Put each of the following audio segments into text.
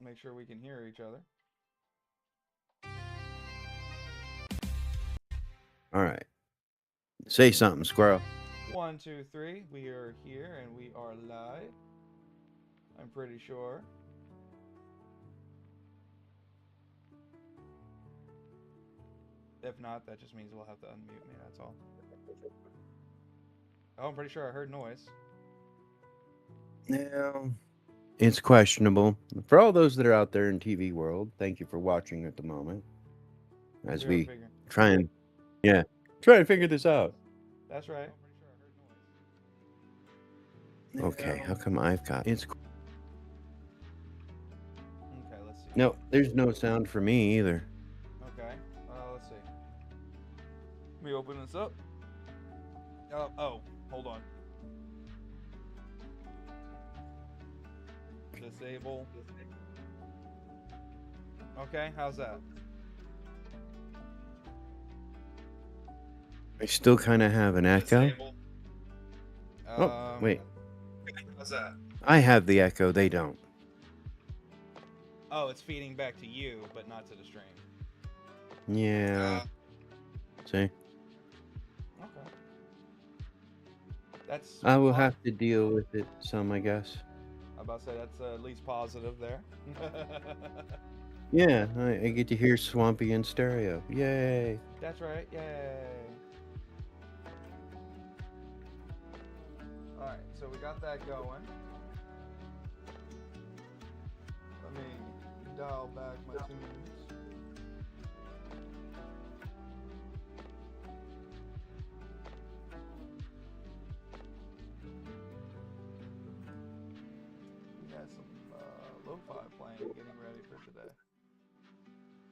Make sure we can hear each other. All right. Say something, squirrel. 1, 2, 3. We are here and we are live. I'm pretty sure. If not, that just means we'll have to unmute me. That's all. Oh, I'm pretty sure I heard noise. Now, it's questionable. For all those that are out there in TV world, thank you for watching at the moment. As we try and figure this out. That's right. Okay, how come I've got it's Okay, let's see. No, there's no sound for me either. Okay, let's see. Let me open this up. Oh, hold on. Disable. Okay, how's that? I still kind of have an echo. Wait. How's that? I have the echo, they don't. Oh, it's feeding back to you, but not to the stream. Yeah. See? Okay. That's. I will have to deal with it some, I guess. I'm about to say that's at least positive there. Yeah, I get to hear Swampy in stereo. Yay. That's right. Yay. Alright, so we got that going. Let me dial back my tunes. We got some lo-fi playing, getting ready for today.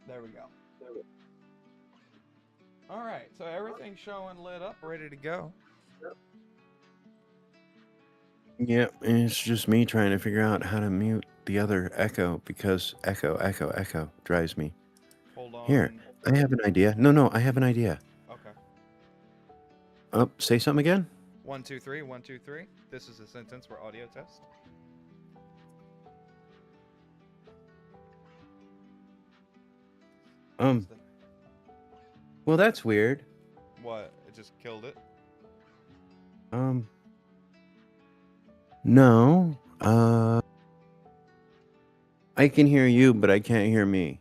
There we go. Alright, so everything's showing lit up, ready to go. Yeah, it's just me trying to figure out how to mute the other echo because echo drives me. Hold on. Here, I have an idea. No, I have an idea. Okay. Oh, say something again? 1, 2, 3, 1, 2, 3. This is a sentence for audio test. Well, that's weird. What? It just killed it? No. I can hear you, but I can't hear me.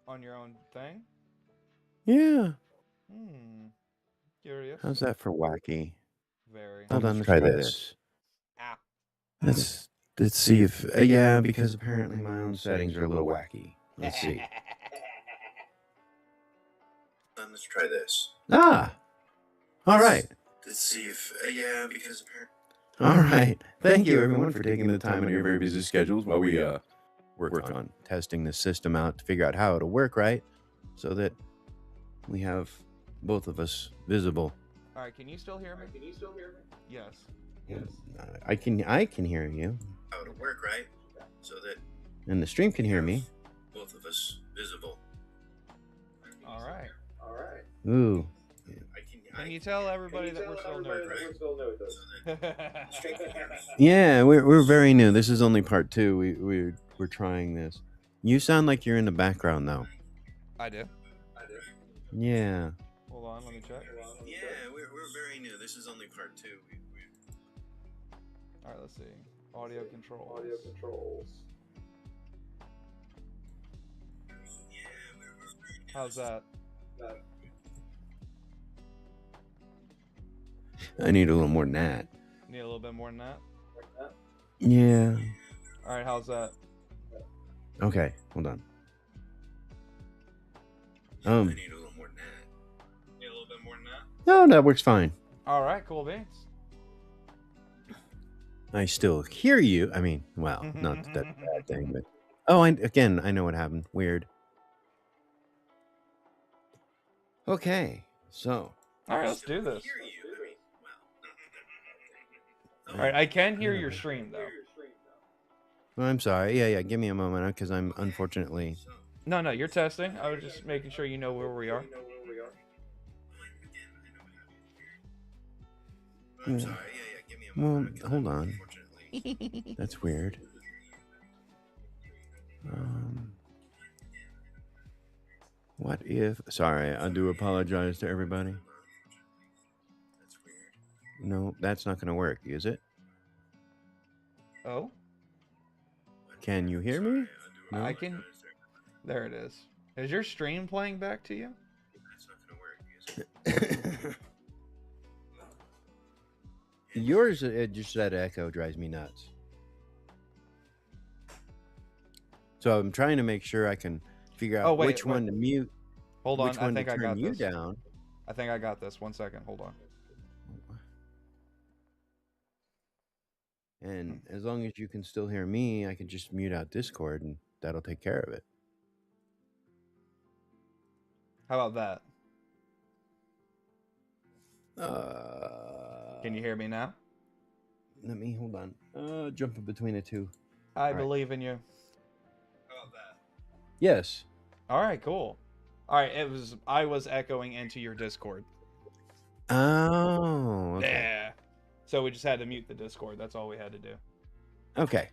On your own thing? Yeah. Curious. How's that for wacky? Very. Hold on, let's try this. Ah. Let's see if yeah, because apparently my own settings are a little wacky. Let's see. Let's try this. Ah. All right. Let's see if yeah, because apparently. All right. Thank you, everyone, for taking the time in your very busy schedules while we work on testing the system out to figure out how it'll work right, so that we have both of us visible. All right. Can you still hear me? Yes. I can hear you. How it'll work right, so that and the stream can hear me. Both of us visible. All right. Ooh. Can you tell everybody that we're still nervous? Yeah, we're very new. This is only part 2. We're trying this. You sound like you're in the background though. I do. Yeah. Hold on, let me check. Yeah, we're very new. This is only part 2. All right, let's see. Audio controls. How's that? I need a little more than that. Need a little bit more than that? Yeah. All right, how's that? Okay, hold on. I need a little more than that. Need a little bit more than that? No, that works fine. All right, cool beans. I still hear you. I mean, well, not that that's a bad thing, but I know what happened. Weird. Okay, so. All right, let's do this. All right, I can hear your stream though. I'm sorry. Yeah. Give me a moment, because I'm unfortunately. No, you're testing. I was just making sure you know where we are. I'm sorry. Yeah. Give me a moment. Well, hold on. That's weird. What if... Sorry, I do apologize to everybody. No, that's not going to work, is it? Oh? Can you hear me? No? I can... There it is. Is your stream playing back to you? That's not going to work, is it? Yours, just that echo drives me nuts. So I'm trying to make sure I can figure out which one to mute. Hold on, which one I think to I turn got you this. down. I think I got this. 1 second, hold on. And as long as you can still hear me, I can just mute out Discord and that'll take care of it. How about that? Can you hear me now? Let me, hold on. Jumping between the two. I believe in you. How about that? Yes. All right, cool. All right, I was echoing into your Discord. Oh, okay. Yeah. So we just had to mute the Discord. That's all we had to do. Okay.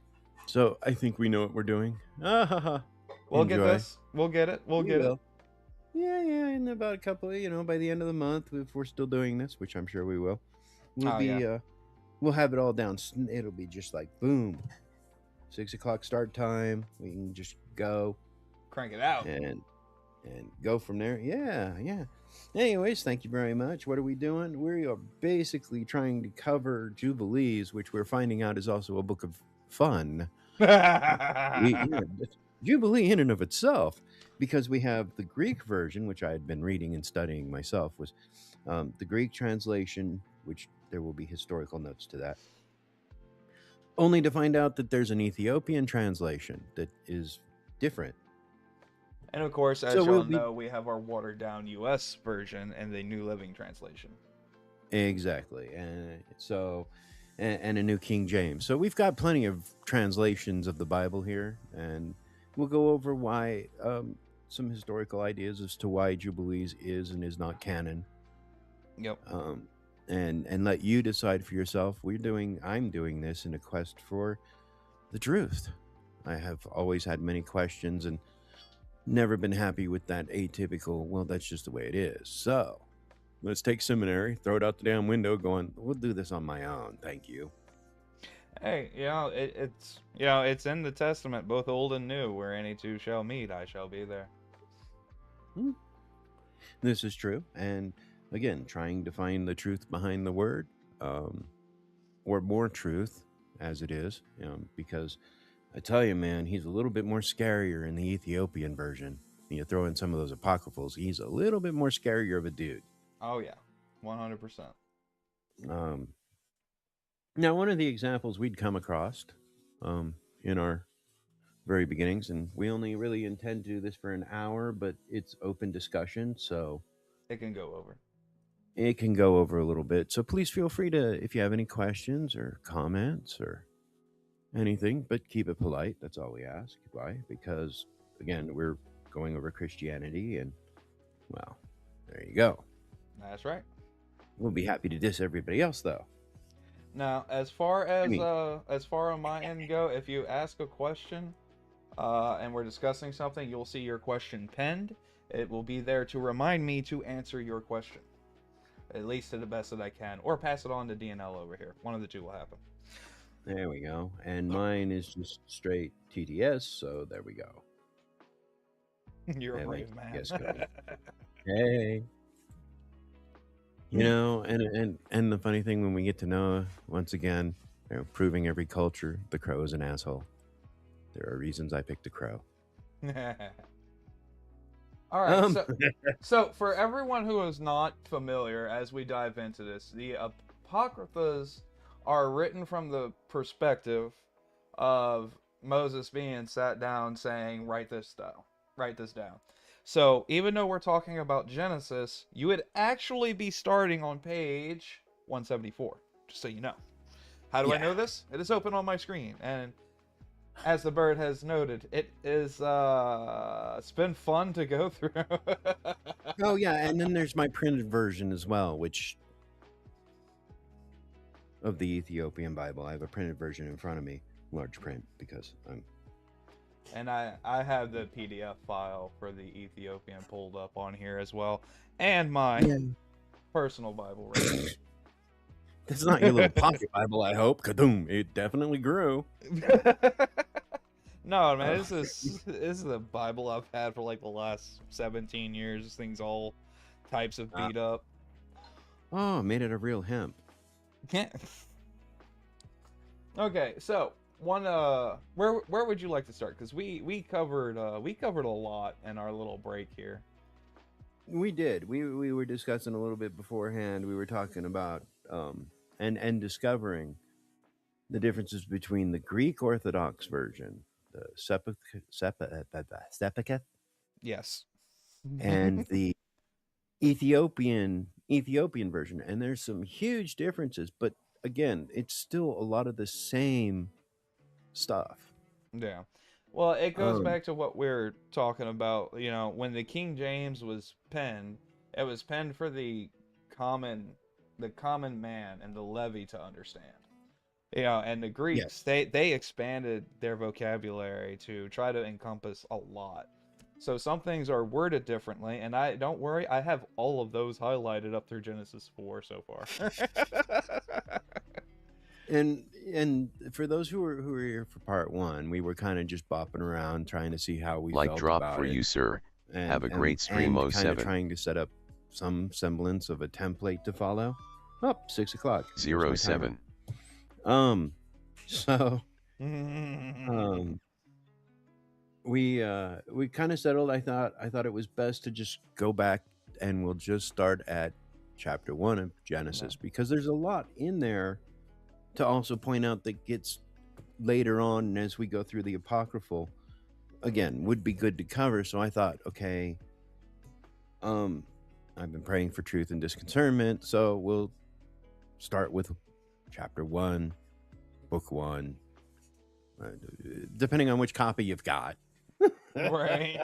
So I think we know what we're doing. We'll get this. We'll get it. We'll get it. Yeah, in about a couple of, by the end of the month, if we're still doing this, which I'm sure we will, we'll have it all down. It'll be just like, boom, 6 o'clock start time. We can just go. Crank it out. And go from there. Yeah. Anyways, thank you very much. What are we doing? We are basically trying to cover Jubilees, which we're finding out is also a book of fun. Jubilee in and of itself, because we have the Greek version, which I had been reading and studying myself, was the Greek translation, which there will be historical notes to that, only to find out that there's an Ethiopian translation that is different. And of course, as y'all know, we have our watered-down U.S. version and the New Living Translation. Exactly, and a New King James. So we've got plenty of translations of the Bible here, and we'll go over why some historical ideas as to why Jubilees is and is not canon. Yep. And let you decide for yourself. I'm doing this in a quest for the truth. I have always had many questions and never been happy with that atypical, well, that's just the way it is. So let's take seminary, throw it out the damn window, going, we'll do this on my own. Thank you. Hey, it's in the Testament, both old and new, where any two shall meet, I shall be there. This is true. And again, trying to find the truth behind the word, or more truth as it is, because I tell you, man, he's a little bit more scarier in the Ethiopian version. You throw in some of those apocryphals, he's a little bit more scarier of a dude. Oh, yeah. 100%. Now, one of the examples we'd come across in our very beginnings, and we only really intend to do this for an hour, but it's open discussion, so... It can go over. It can go over a little bit. So please feel free to, if you have any questions or comments or anything, but keep it polite. That's all we ask. Why? Because, again, we're going over Christianity, and, well, there you go. That's right. We'll be happy to diss everybody else, though. Now, as far as on my end go, if you ask a question and we're discussing something, you'll see your question pinned. It will be there to remind me to answer your question, at least to the best that I can, or pass it on to DNL over here. One of the two will happen. There we go. And mine is just straight TTS, so there we go. You're a brave man. Yes, hey. And the funny thing, when we get to know, once again, proving every culture, the crow is an asshole. There are reasons I picked a crow. All right, so for everyone who is not familiar, as we dive into this, the Apocryphas are written from the perspective of Moses being sat down saying, write this down. So even though we're talking about Genesis, you would actually be starting on page 174, just so you know. How do I know this? It is open on my screen, and as the bird has noted, it is it's been fun to go through. Oh yeah, and then there's my printed version as well, which of the Ethiopian Bible. I have a printed version in front of me, large print, because I'm And I have the PDF file for the Ethiopian pulled up on here as well, and my personal Bible right here. It's not your little pocket Bible, I hope. Kadoom! It definitely grew. No, man, this is the Bible I've had for like the last 17 years. This thing's all types of beat up. Oh, made it a real hemp. Okay, so where would you like to start? Because we covered a lot in our little break here. We did. We were discussing a little bit beforehand. We were talking about and discovering the differences between the Greek Orthodox version, the Septuagint, yes, and the Ethiopian version, and there's some huge differences, but again, it's still a lot of the same stuff. Yeah. Well, it goes back to what we're talking about. You know, when the King James was penned, it was penned for the common man and the levy to understand. You know, and the Greeks, they expanded their vocabulary to try to encompass a lot. So some things are worded differently, and don't worry, I have all of those highlighted up through Genesis 4 so far. And for those who were here for part 1, we were kind of just bopping around trying to see how we felt about it. Like drop for you, sir. Have a great stream, 07. Kind of trying to set up some semblance of a template to follow. 6 o'clock. 07. So we kind of settled. I thought it was best to just go back, and we'll just start at chapter 1 of Genesis, because there's a lot in there to also point out that gets later on as we go through the apocryphal. Again, would be good to cover. So I thought, okay, I've been praying for truth and discernment, so we'll start with chapter 1, book 1, depending on which copy you've got. Right.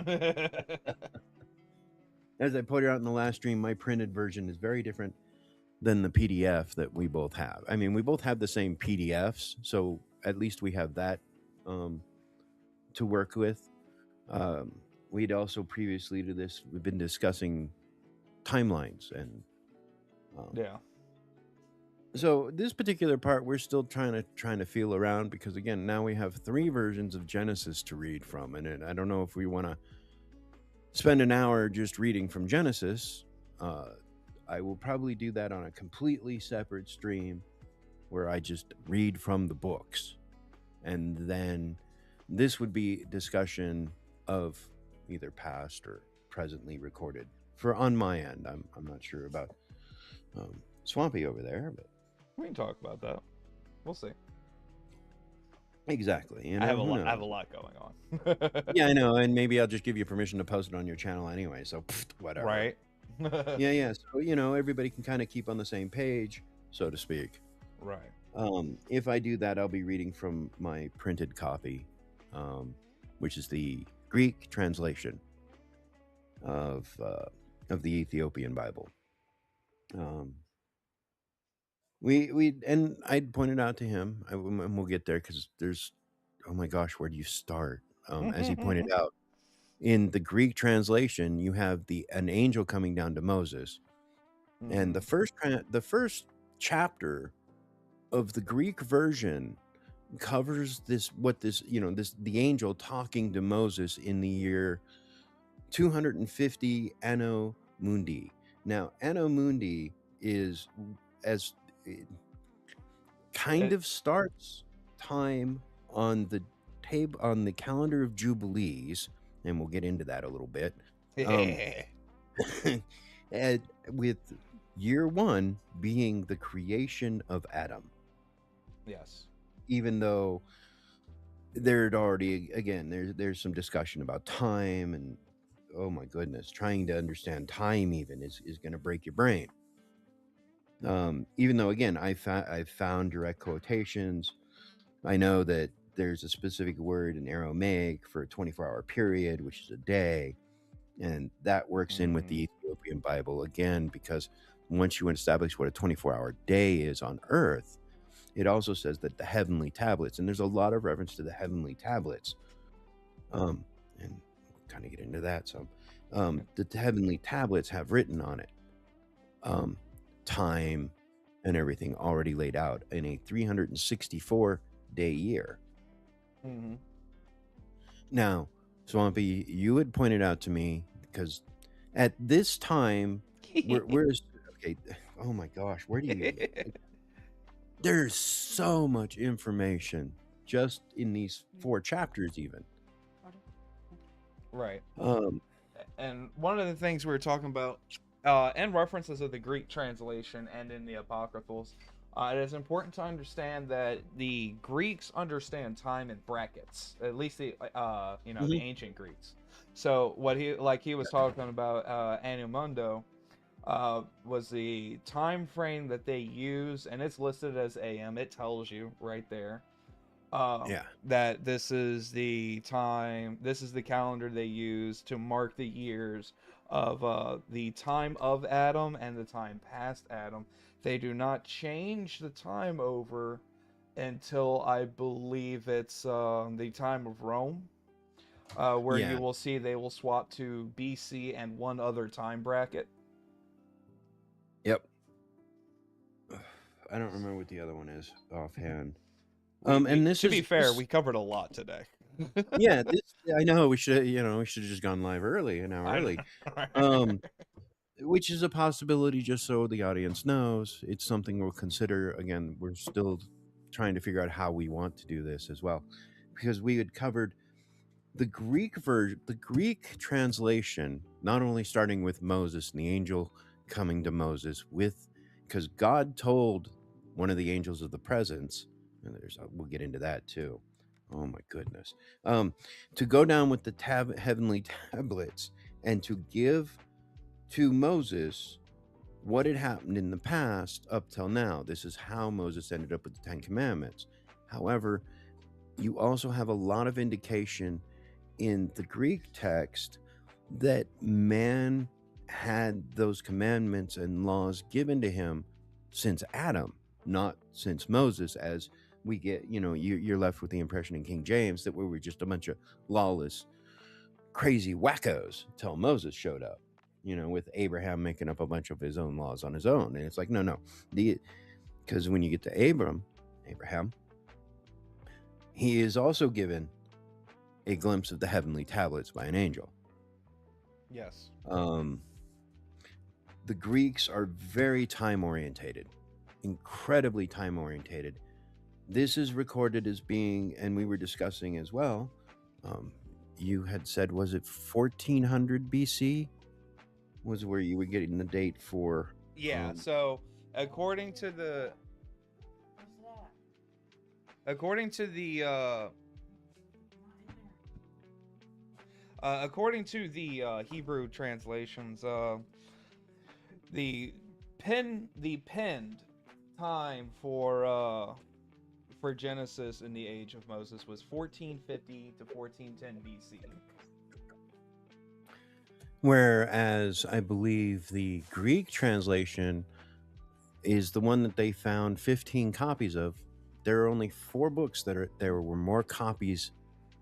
As I pointed out in the last stream, my printed version is very different than the PDF that we both have. I mean, we both have the same PDFs, so at least we have that to work with. We'd also previously to this, we've been discussing timelines and so this particular part, we're still trying to feel around, because again, now we have 3 versions of Genesis to read from, and I don't know if we want to spend an hour just reading from Genesis. I will probably do that on a completely separate stream where I just read from the books, and then this would be discussion of either past or presently recorded for on my end. I'm not sure about Swampy over there, but we can talk about that. We'll see. Exactly. I have a lot going on. Yeah, I know, and maybe I'll just give you permission to post it on your channel anyway. So whatever. Right. Yeah. So everybody can kind of keep on the same page, so to speak. Right. If I do that, I'll be reading from my printed copy, which is the Greek translation of the Ethiopian Bible. And I pointed out to him, and we'll get there, because there's, oh my gosh, where do you start? As he pointed out, in the Greek translation, you have an angel coming down to Moses, and the first chapter of the Greek version covers the angel talking to Moses in the year 250 Anno Mundi. Now, Anno Mundi is as it kind of starts time on the calendar of Jubilees, and we'll get into that a little bit. With year 1 being the creation of Adam. Yes. Even though there'd already, again, there's some discussion about time, and oh my goodness, trying to understand time even is going to break your brain. Even though, again, I found direct quotations. I know that there's a specific word in Aramaic for a 24-hour period, which is a day, and that works in with the Ethiopian Bible, again, because once you establish what a 24-hour day is on Earth, it also says that the heavenly tablets, and there's a lot of reference to the heavenly tablets, And we'll kind of get into that some. The heavenly tablets have written on it time and everything already laid out in a 364-day year. Mm-hmm. Now, Swampy, you had pointed out to me, because at this time, where's okay? Oh my gosh, where do you? There's so much information just in these 4 chapters, even. Right. And one of the things we were talking about, and references of the Greek translation and in the Apocryphals, it is important to understand that the Greeks understand time in brackets. At least the the ancient Greeks. So what he was talking about, Anno Mundo, was the time frame that they use, and it's listed as AM. It tells you right there. That this is the calendar they use to mark the years of the time of Adam and the time past Adam. They do not change the time over until I believe it's the time of Rome, where you will see they will swap to BC and one other time bracket. Yep. I don't remember what the other one is offhand. To be fair, we covered a lot today. Yeah, I know we should have just gone live early, an hour early. Which is a possibility, just so the audience knows. It's something we'll consider. Again, we're still trying to figure out how we want to do this as well, because we had covered the Greek version, the Greek translation, not only starting with Moses and the angel coming to Moses because God told one of the angels of the presence, and we'll get into that too. Oh my goodness. To go down with the heavenly tablets and to give to Moses what had happened in the past up till now. This is how Moses ended up with the 10 Commandments. However, you also have a lot of indication in the Greek text that man had those commandments and laws given to him since Adam, not since Moses, as we get, you're left with the impression in King James that we were just a bunch of lawless, crazy wackos until Moses showed up, with Abraham making up a bunch of his own laws on his own. And it's like, no. Because when you get to Abraham, he is also given a glimpse of the heavenly tablets by an angel. Yes. The Greeks are very time-orientated, incredibly time-orientated. This is recorded as being, and we were discussing as well, you had said, was it 1400 BC? Was where you were getting the date for... Yeah, so according to the Hebrew translations, the penned time for Genesis in the age of Moses was 1450 to 1410 BC. Whereas I believe the Greek translation is the one that they found 15 copies of. There are only 4 books there were more copies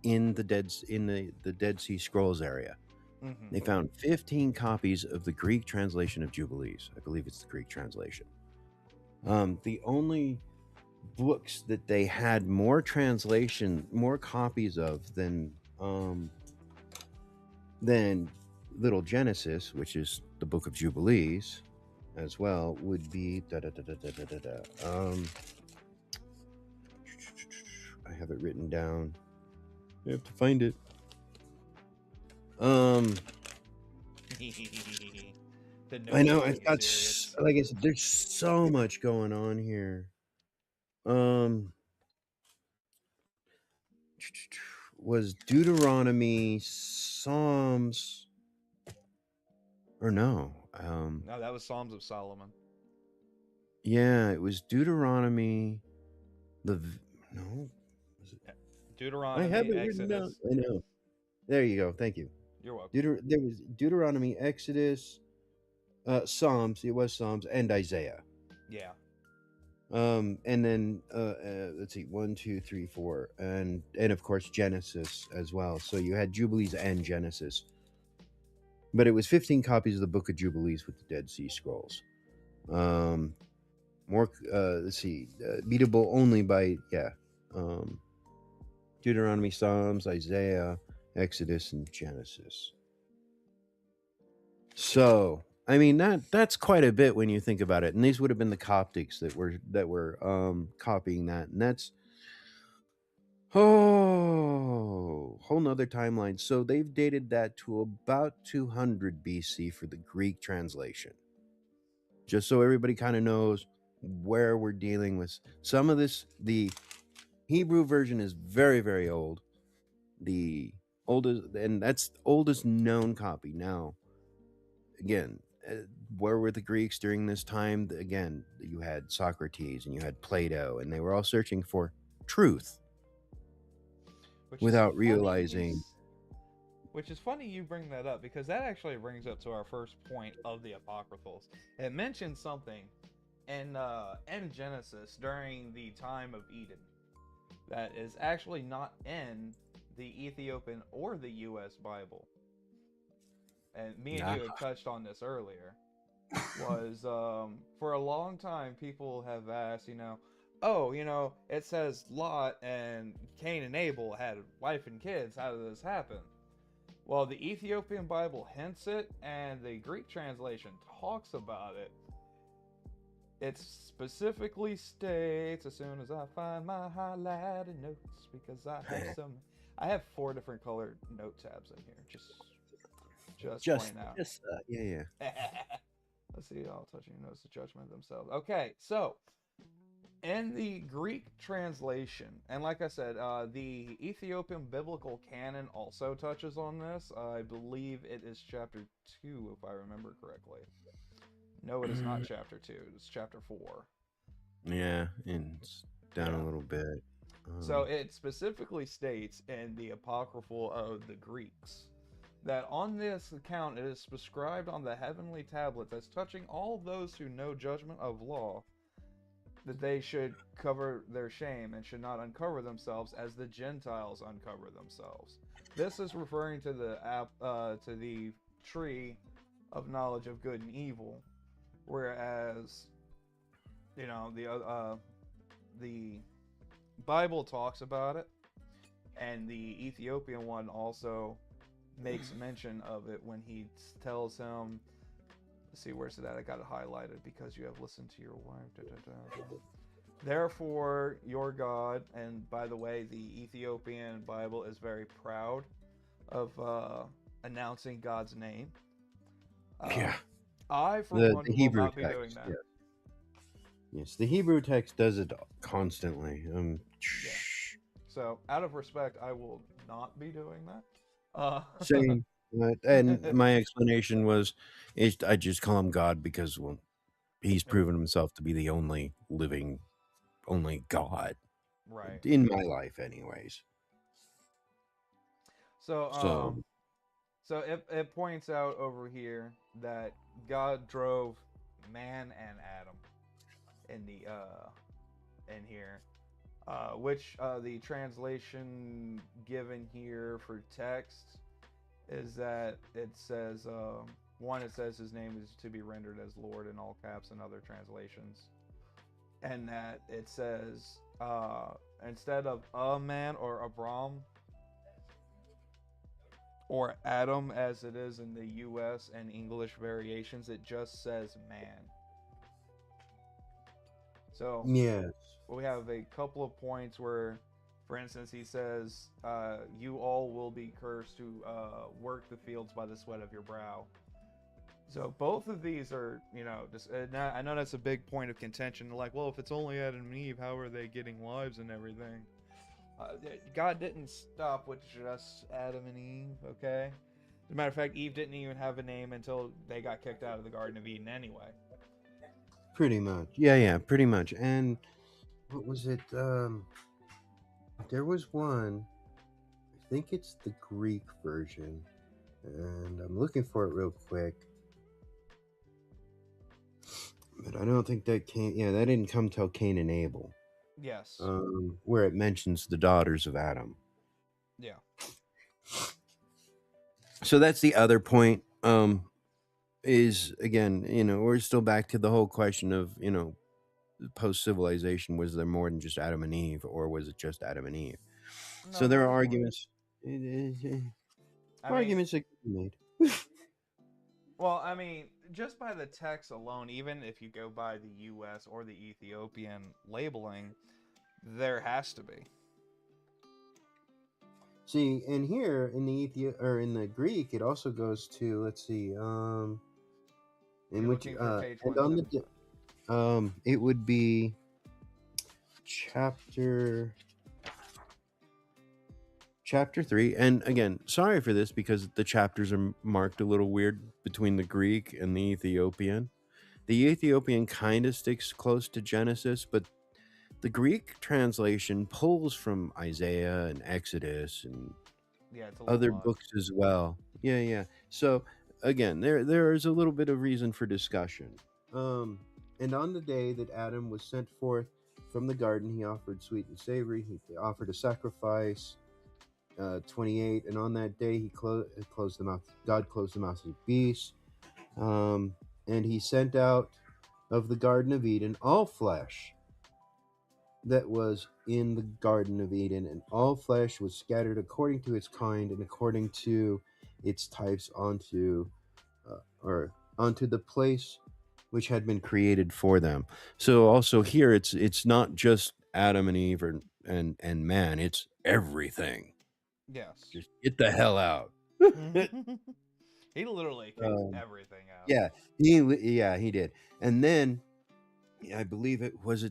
in the Dead Sea Scrolls area. Mm-hmm. They found 15 copies of the Greek translation of Jubilees. I believe it's the Greek translation. The only books that they had more copies of than Little Genesis, which is the book of Jubilees, as well, would be I have it written down. I have to find it. I know I've got, like I said, there's so much going on here. Was Deuteronomy, Psalms, or no? No, that was Psalms of Solomon. Yeah, it was Deuteronomy. Deuteronomy. I have it written down. I know. There you go. Thank you. You're welcome. There was Deuteronomy, Exodus, Psalms. It was Psalms and Isaiah. Yeah. And then let's see, 1, 2, 3, 4, and of course Genesis as well. So you had Jubilees and Genesis, but it was 15 copies of the Book of Jubilees with the Dead Sea Scrolls. More, let's see, beatable only by Deuteronomy, Psalms, Isaiah, Exodus, and Genesis. So I mean that's quite a bit when you think about it. And these would have been the Coptics that were copying that, and that's whole nother timeline. So they've dated that to about 200 BC for the Greek translation. Just so everybody kind of knows where we're dealing with. Some of this, the Hebrew version is very, very old. The oldest, and that's the oldest known copy. Now, again, where were the Greeks during this time? Again, you had Socrates and you had Plato, and they were all searching for truth. Without realizing. Which is funny you bring that up, because that actually brings up to our first point of the Apocryphals. It mentions something in Genesis during the time of Eden that is actually not in the Ethiopian or the U.S. Bible. And me and you had touched on this earlier. Was for a long time people have asked, it says Lot and Cain and Abel had a wife and kids. How did this happen? Well, the Ethiopian Bible hints it, and the Greek translation talks about it. It specifically states, as soon as I find my highlighted notes, because I have 4 different colored note tabs in here. Just point out. Yeah. Let's see, all touching notes the judgment themselves. Okay, so in the Greek translation, and like I said, the Ethiopian biblical canon also touches on this. I believe it is chapter 2, if I remember correctly. No, it is not chapter 2. It's chapter 4. Yeah, and it's down a little bit. So it specifically states in the Apocryphal of the Greeks that on this account it is prescribed on the heavenly tablets as touching all those who know judgment of law, that they should cover their shame and should not uncover themselves as the Gentiles uncover themselves. This is referring to the tree of knowledge of good and evil, whereas the Bible talks about it, and the Ethiopian one also makes mention of it when he tells him, let's see, where's it at? I got it highlighted, because you have listened to your wife. Therefore, your God, and by the way, the Ethiopian Bible is very proud of announcing God's name. I, for one, will not be doing that. Yeah. Yes, the Hebrew text does it constantly. So, out of respect, I will not be doing that. Same. And my explanation was, I just call him God because, well, he's proven himself to be the only God, right, in my life, anyways. So it points out over here that God drove man and Adam in here, which the translation given here for text is that it says it says his name is to be rendered as Lord in all caps in other translations, and that it says instead of a man or Abram or Adam as it is in the US and English variations, it just says man. So yes, we have a couple of points where, for instance, he says, you all will be cursed who work the fields by the sweat of your brow. So both of these are, just, I know that's a big point of contention. Like, well, if it's only Adam and Eve, how are they getting lives and everything? God didn't stop with just Adam and Eve, okay? As a matter of fact, Eve didn't even have a name until they got kicked out of the Garden of Eden anyway. Pretty much. Yeah, pretty much. And what was it? There was one, I think it's the Greek version, and I'm looking for it real quick. But I don't think that came. Yeah, that didn't come till Cain and Abel. Yes. Where it mentions the daughters of Adam. Yeah. So that's the other point. Is again, we're still back to the whole question of, post civilization. Was there more than just Adam and Eve, or was it just Adam and Eve? No, So there are more. arguments. Arguments that can be made. Well, I mean, just by the text alone, even if you go by the U.S. or the Ethiopian labeling, there has to be. See, and here in the in the Greek, it also goes to, let's see, in You're which looking for page and on the it would be chapter 3. And again, sorry for this because the chapters are marked a little weird between the Greek and the Ethiopian. The Ethiopian kind of sticks close to Genesis, but the Greek translation pulls from Isaiah and Exodus and other books as well. Yeah. So again, there is a little bit of reason for discussion. And on the day that Adam was sent forth from the garden, he offered sweet and savory. He offered a sacrifice. 28, and on that day he closed the mouth. God closed the mouth of the beast, and he sent out of the Garden of Eden all flesh that was in the Garden of Eden, and all flesh was scattered according to its kind and according to its types onto the place which had been created for them. So also here it's not just Adam and Eve and man, it's everything. Yes. Just get the hell out. He literally kicked everything out. Yeah, he did. And then I believe it was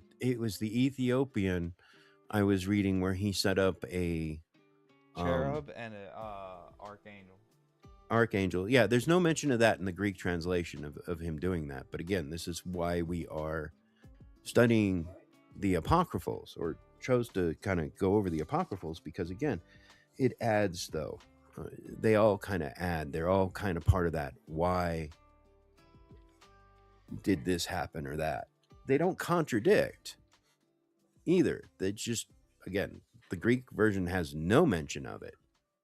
the Ethiopian I was reading where he set up a cherub and an archangel. Yeah, there's no mention of that in the Greek translation of him doing that. But again, this is why we are studying the apocryphals, or chose to kind of go over the apocryphals, because again, it adds, though. They all kind of add. They're all kind of part of that. Why did this happen or that? They don't contradict either. They just, again, the Greek version has no mention of it,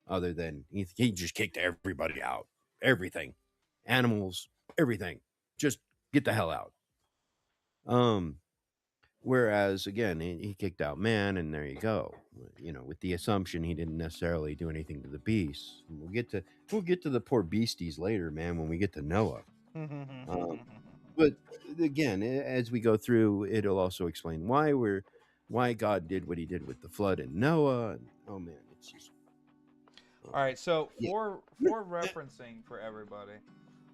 other than he just kicked everybody out. Everything. Animals, everything. Just get the hell out. Whereas, again, he kicked out man, and there you go. With the assumption he didn't necessarily do anything to the beasts. We'll get to the poor beasties later, man, when we get to Noah. But again, as we go through, it'll also explain why God did what he did with the flood and Noah. And, oh man, it's just. All right, so for referencing for everybody,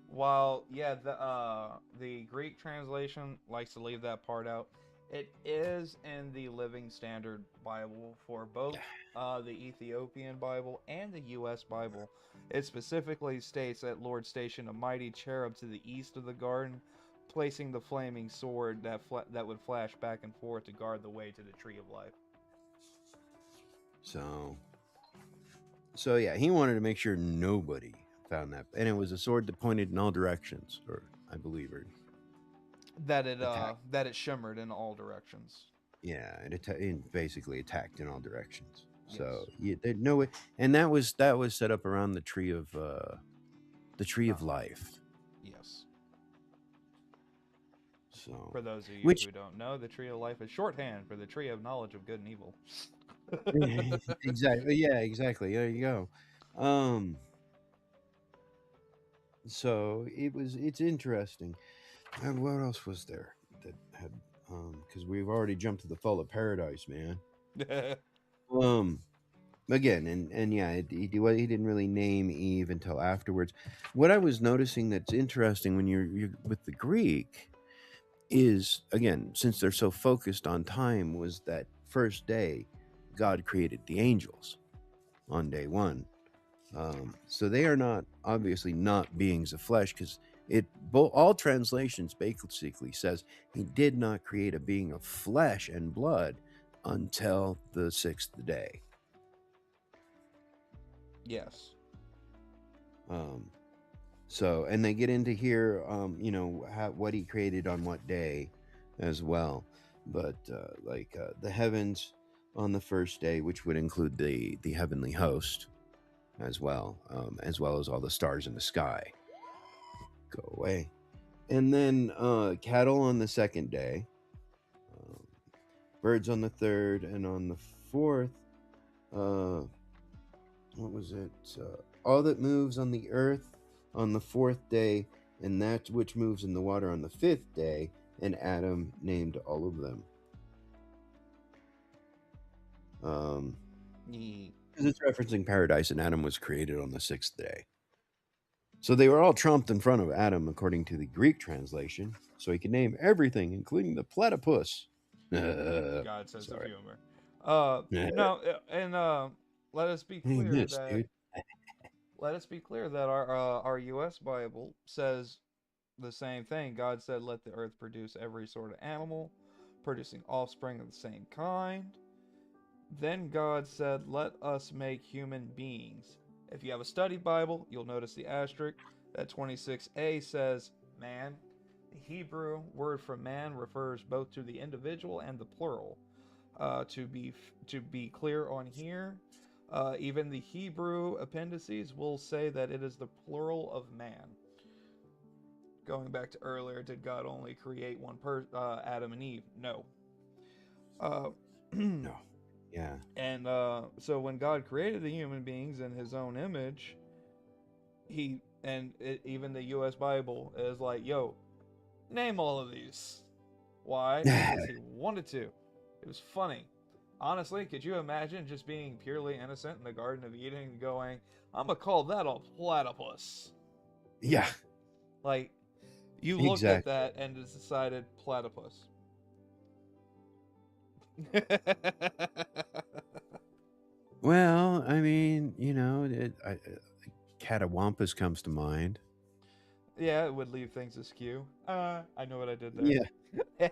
while the Greek translation likes to leave that part out, it is in the Living Standard Bible for both the Ethiopian Bible and the U.S. Bible. It specifically states that Lord stationed a mighty cherub to the east of the garden, placing the flaming sword that would flash back and forth to guard the way to the tree of life. So yeah, he wanted to make sure nobody found that, and it was a sword that pointed in all directions, or I believe it. That it shimmered in all directions. Yeah, it basically attacked in all directions. Yes. So there's no way, and that was set up around the tree of life. Yes. So for those of you who don't know, the tree of life is shorthand for the tree of knowledge of good and evil. Exactly. Yeah. Exactly. There you go. So it's interesting. And what else was there that had because we've already jumped to the fall of paradise, man. Again, and yeah, he didn't really name Eve until afterwards. What I was noticing that's interesting when you're with the Greek is, again, since they're so focused on time, was that first day God created the angels on day one. So they are not obviously not beings of flesh, because all translations basically says he did not create a being of flesh and blood until the sixth day. Yes. So, and they get into here, what he created on what day as well. But the heavens on the first day, which would include the heavenly host as well as all the stars in the sky. Go away. And then cattle on the second day, birds on the third, and on the fourth, what was it? All that moves on the earth on the fourth day, and that which moves in the water on the fifth day, and Adam named all of them. Because it's referencing paradise, and Adam was created on the sixth day. So they were all trumped in front of Adam, according to the Greek translation, so he could name everything, including the platypus. God sense of humor. No, and let us be clear let us be clear that our U.S. Bible says the same thing. God said, "Let the earth produce every sort of animal, producing offspring of the same kind." Then God said, "Let us make human beings." If you have a study Bible, you'll notice the asterisk. That 26a says man. The Hebrew word for man refers both to the individual and the plural. To be clear on here, even the Hebrew appendices will say that it is the plural of man. Going back to earlier, did God only create one Adam and Eve? No. No. Yeah. And so when God created the human beings in his own image, even the U.S. Bible is like, yo, name all of these. Why? Because he wanted to. It was funny. Honestly, could you imagine just being purely innocent in the Garden of Eden and going, I'm going to call that a platypus? Yeah. Like, you looked at that and decided platypus. Well, I mean, catawampus comes to mind. Yeah, it would leave things askew. I know what I did there. Yeah.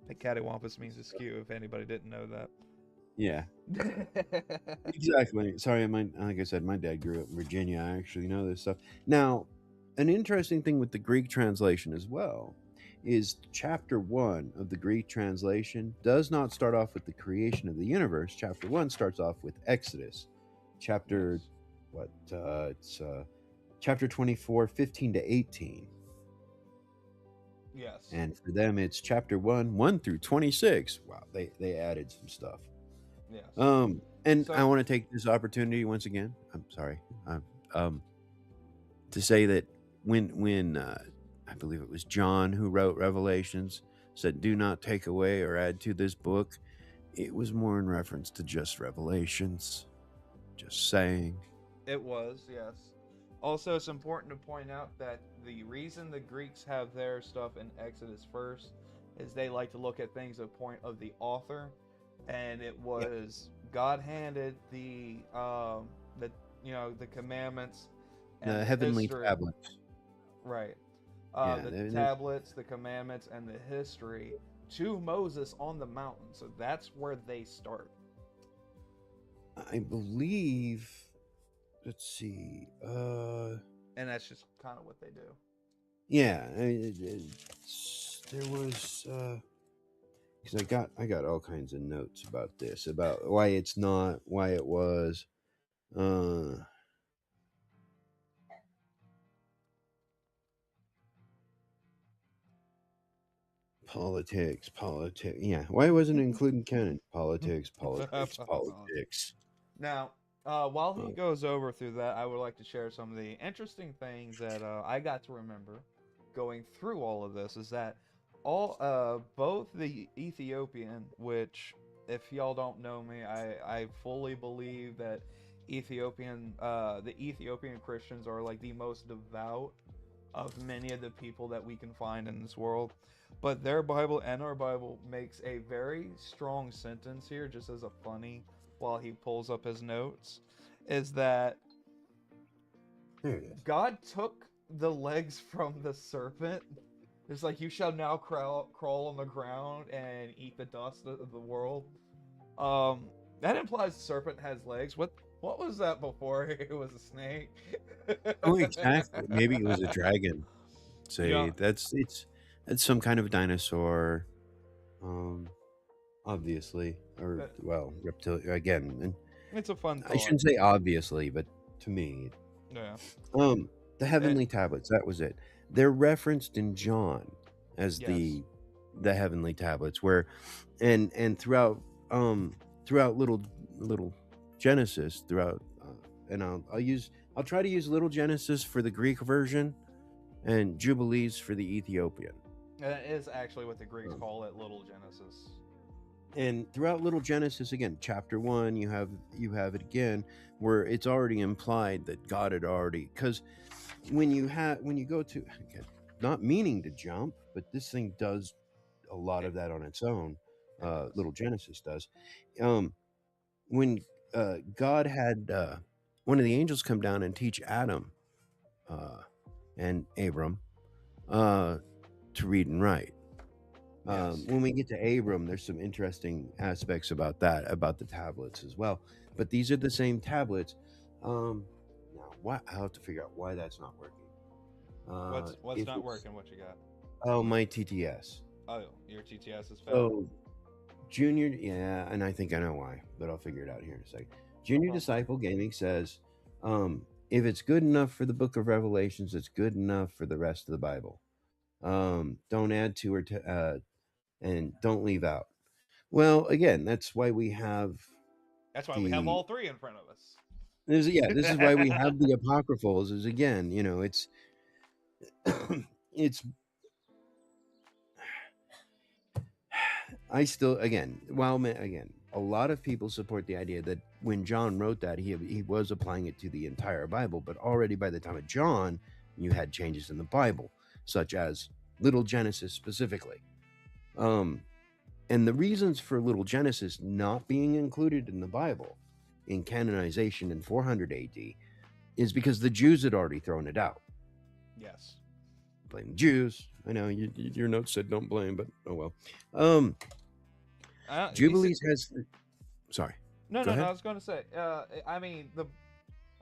The catawampus means askew, if anybody didn't know that. Yeah. Exactly. Sorry, like I said, my dad grew up in Virginia. I actually know this stuff. Now, an interesting thing with the Greek translation as well is chapter 1 of the Greek translation does not start off with the creation of the universe. Chapter 1 starts off with Exodus. Chapter, chapter 24, 15 to 18. Yes. And for them, it's chapter 1 through 26. Wow, they added some stuff. Yes. And I want to take this opportunity once again. I'm sorry. To say that when I believe it was John who wrote Revelations said, "Do not take away or add to this book," it was more in reference to just Revelations. Just saying. It was, yes. Also, it's important to point out that the reason the Greeks have their stuff in Exodus first is they like to look at things at the point of the author, and it was God handed the commandments and the heavenly history. Tablets. Right. The tablets, the commandments, and the history to Moses on the mountain. So that's where they start. I believe. Let's see. And that's just kind of what they do. Yeah, there was because I got all kinds of notes about this, about why it's not, why it was. Politics. Yeah, why wasn't it including canon? Politics. Now, while he goes over through that, I would like to share some of the interesting things that I got to remember going through all of this. Is that both the Ethiopian, which if y'all don't know me, I fully believe that the Ethiopian Christians are like the most devout of many of the people that we can find in this world. But their Bible and our Bible makes a very strong sentence here, just as a funny, while he pulls up his notes, is that God took the legs from the serpent. It's like, you shall now crawl on the ground and eat the dust of the world. That implies the serpent has legs. What was that before it was a snake? Oh, exactly. Maybe it was a dragon. Say Yeah. it's some kind of dinosaur, obviously, or reptilian again. And It's a fun thought. I shouldn't say obviously, but to me, Yeah. the heavenly tablets. That was it. They're referenced in John as the heavenly tablets, where, and throughout little Genesis throughout, and I'll try to use little Genesis for the Greek version, and Jubilees for the Ethiopian. That is actually what the Greeks call it, little Genesis. And throughout little Genesis, again, chapter 1, you have it again, where it's already implied that God had already, because when you go to, again, not meaning to jump, but this thing does a lot of that on its own. Little Genesis does. When God had one of the angels come down and teach Adam and Abram to read and write. When we get to Abram, there's some interesting aspects about that, about the tablets as well. But these are the same tablets. Now, I'll have to figure out why that's not working. What's not working? What you got? Oh, my TTS. Oh, your TTS is failed. So, Junior, yeah, and I think I know why, but I'll figure it out here in a second. Junior Disciple Gaming says, if it's good enough for the Book of Revelations, it's good enough for the rest of the Bible. Don't add to or and don't leave out. Well, again, that's why we have. That's why we have all three in front of us. This is why we have the apocryphals. Is again, it's it's. I still a lot of people support the idea that when John wrote that, he was applying it to the entire Bible, but already by the time of John, you had changes in the Bible, such as little Genesis specifically. And the reasons for little Genesis not being included in the Bible in canonization in 400 AD is because the Jews had already thrown it out. Yes. Blame the Jews. I know your notes said don't blame, but oh well. Jubilees has. Sorry. No. I was going to say. I mean,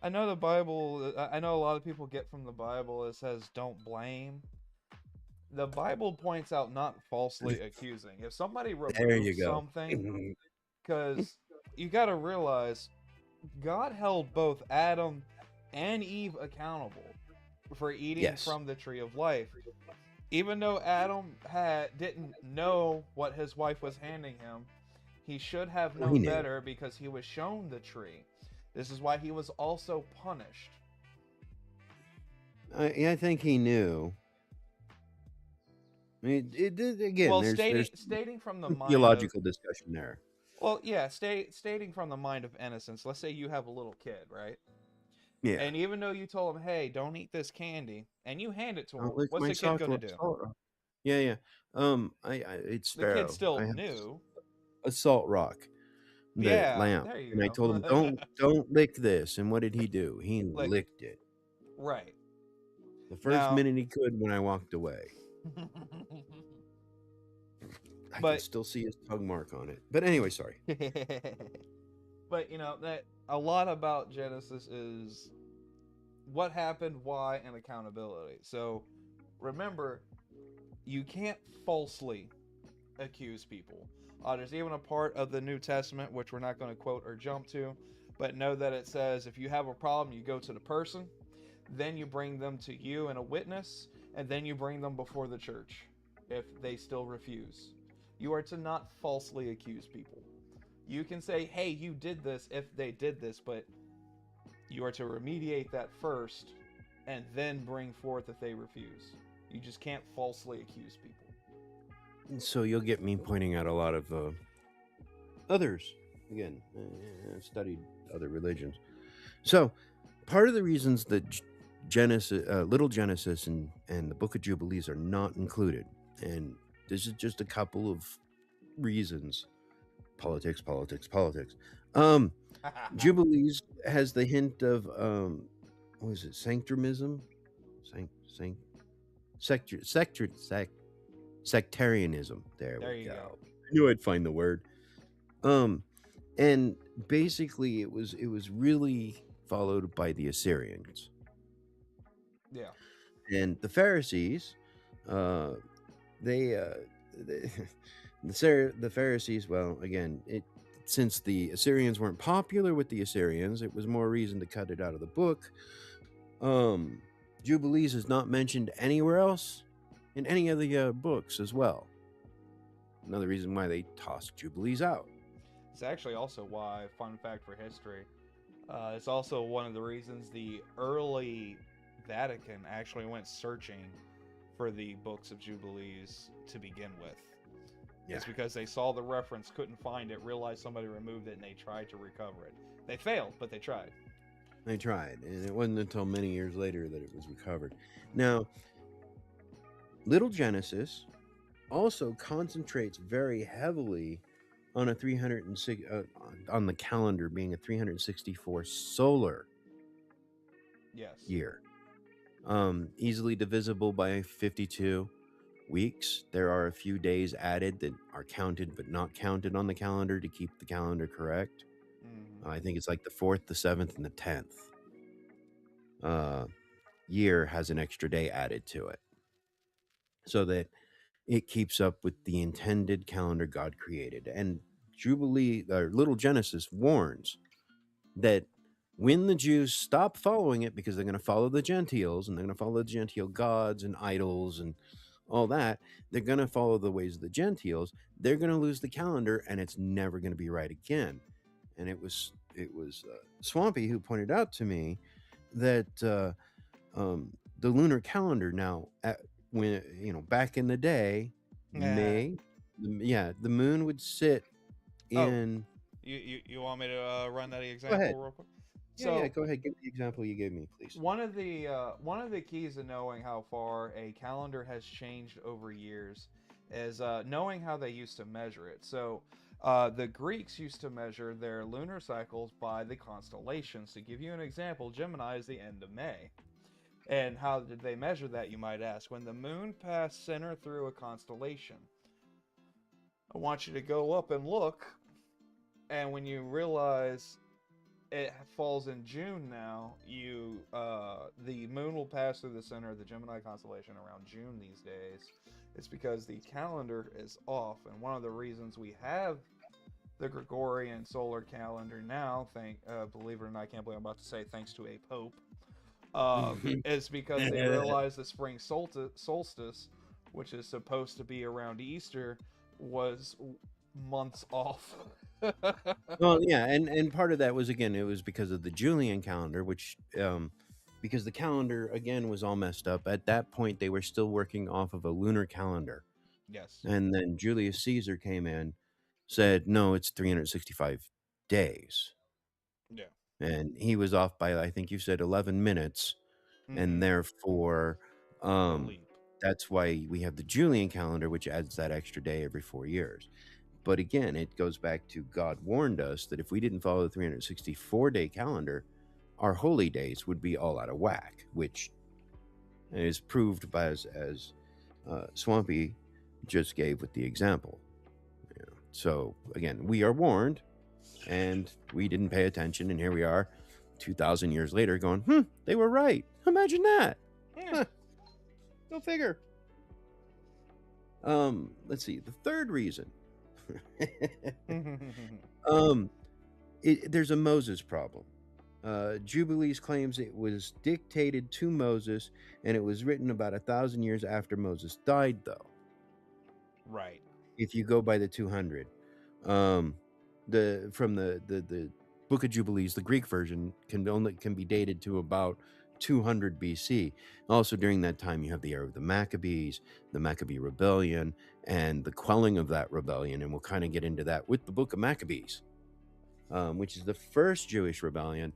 I know the Bible. I know a lot of people get from the Bible. It says don't blame. The Bible points out not falsely accusing. If somebody removes something, because you got to realize, God held both Adam and Eve accountable for eating from the tree of life. Even though Adam didn't know what his wife was handing him, he should have known better because he was shown the tree. This is why he was also punished. I think he knew. I mean, again. Well, stating from the mind theological discussion there. Well, yeah, stating from the mind of innocence. Let's say you have a little kid, right? Yeah. And even though you told him, "Hey, don't eat this candy," and you hand it to him, what's the kid going to do? Yeah. It's Sparrow. The kid still knew. A salt rock. Lamp. There you go. I told him, don't lick this. And what did he do? He licked it. Right. The first minute he could when I walked away. I can still see his tongue mark on it. But anyway, sorry. But that a lot about Genesis is what happened, why, and accountability. So remember, you can't falsely accuse people. There's even a part of the New Testament, which we're not going to quote or jump to, but know that it says if you have a problem, you go to the person, then you bring them to you and a witness, and then you bring them before the church if they still refuse. You are to not falsely accuse people. You can say, hey, you did this if they did this, but you are to remediate that first and then bring forth if they refuse. You just can't falsely accuse people. So you'll get me pointing out a lot of others. Again, I've studied other religions. So part of the reasons that little Genesis and the Book of Jubilees are not included, and this is just a couple of reasons. Politics. Jubilees has the hint of what is it? Sanctrism, sectarianism. There we go. I knew I'd find the word. And basically it was really followed by the Assyrians. Yeah. And the Pharisees, the Pharisees, well, again, since the Assyrians weren't popular with the Assyrians, it was more reason to cut it out of the book. Jubilees is not mentioned anywhere else in any of the books as well. Another reason why they tossed Jubilees out. It's actually also why, fun fact for history, it's also one of the reasons the early Vatican actually went searching for the books of Jubilees to begin with. Yeah. It's because they saw the reference, couldn't find it, realized somebody removed it, and they tried to recover it. They failed, but they tried. They tried, and it wasn't until many years later that it was recovered. Now, Little Genesis also concentrates very heavily on a 306 on the calendar being a 364 solar year, easily divisible by 52 weeks. There are a few days added that are counted but not counted on the calendar to keep the calendar correct. I think it's like the 4th, the 7th, and the 10th year has an extra day added to it, so that it keeps up with the intended calendar God created. And Jubilee, or Little Genesis, warns that when the Jews stop following it, because they're going to follow the Gentiles, and they're going to follow the Gentile gods and idols and all that, they're going to follow the ways of the Gentiles, they're going to lose the calendar, and it's never going to be right again. And it was Swampy who pointed out to me that the lunar calendar now, when back in the day, the moon would sit in. You want me to run that example real quick? Yeah, go ahead. Give me the example you gave me, please. One of the keys to knowing how far a calendar has changed over years is knowing how they used to measure it. So the Greeks used to measure their lunar cycles by the constellations. To give you an example, Gemini is the end of May. And how did they measure that, you might ask? When the moon passed center through a constellation. I want you to go up and look, and when you realize it falls in June now, the moon will pass through the center of the Gemini constellation around June these days. It's because the calendar is off, and one of the reasons we have the Gregorian solar calendar now, believe it or not, I can't believe I'm about to say thanks to a pope, is because they realized the spring solstice, which is supposed to be around Easter, was months off. Well, yeah, and part of that was, again, it was because of the Julian calendar, which because the calendar again was all messed up. At that point, they were still working off of a lunar calendar. Yes. And then Julius Caesar came in, said, no, it's 365 days. Yeah. And he was off by, I think you said 11 minutes. And therefore, that's why we have the Julian calendar, which adds that extra day every 4 years. But again, it goes back to God warned us that if we didn't follow the 364-day calendar, our holy days would be all out of whack, which is proved by as Swampy just gave with the example. So again, we are warned, and we didn't pay attention, and here we are 2,000 years later going, they were right. Imagine that. Huh. Go figure. Let's see. The third reason. There's a Moses problem. Jubilees claims it was dictated to Moses, and it was written about 1,000 years after Moses died, though. Right. If you go by the 200, from the Book of Jubilees, the Greek version can be dated to about 200 BC. Also, during that time, you have the era of the Maccabees, the Maccabee rebellion, and the quelling of that rebellion, and we'll kind of get into that with the Book of Maccabees, which is the first Jewish rebellion.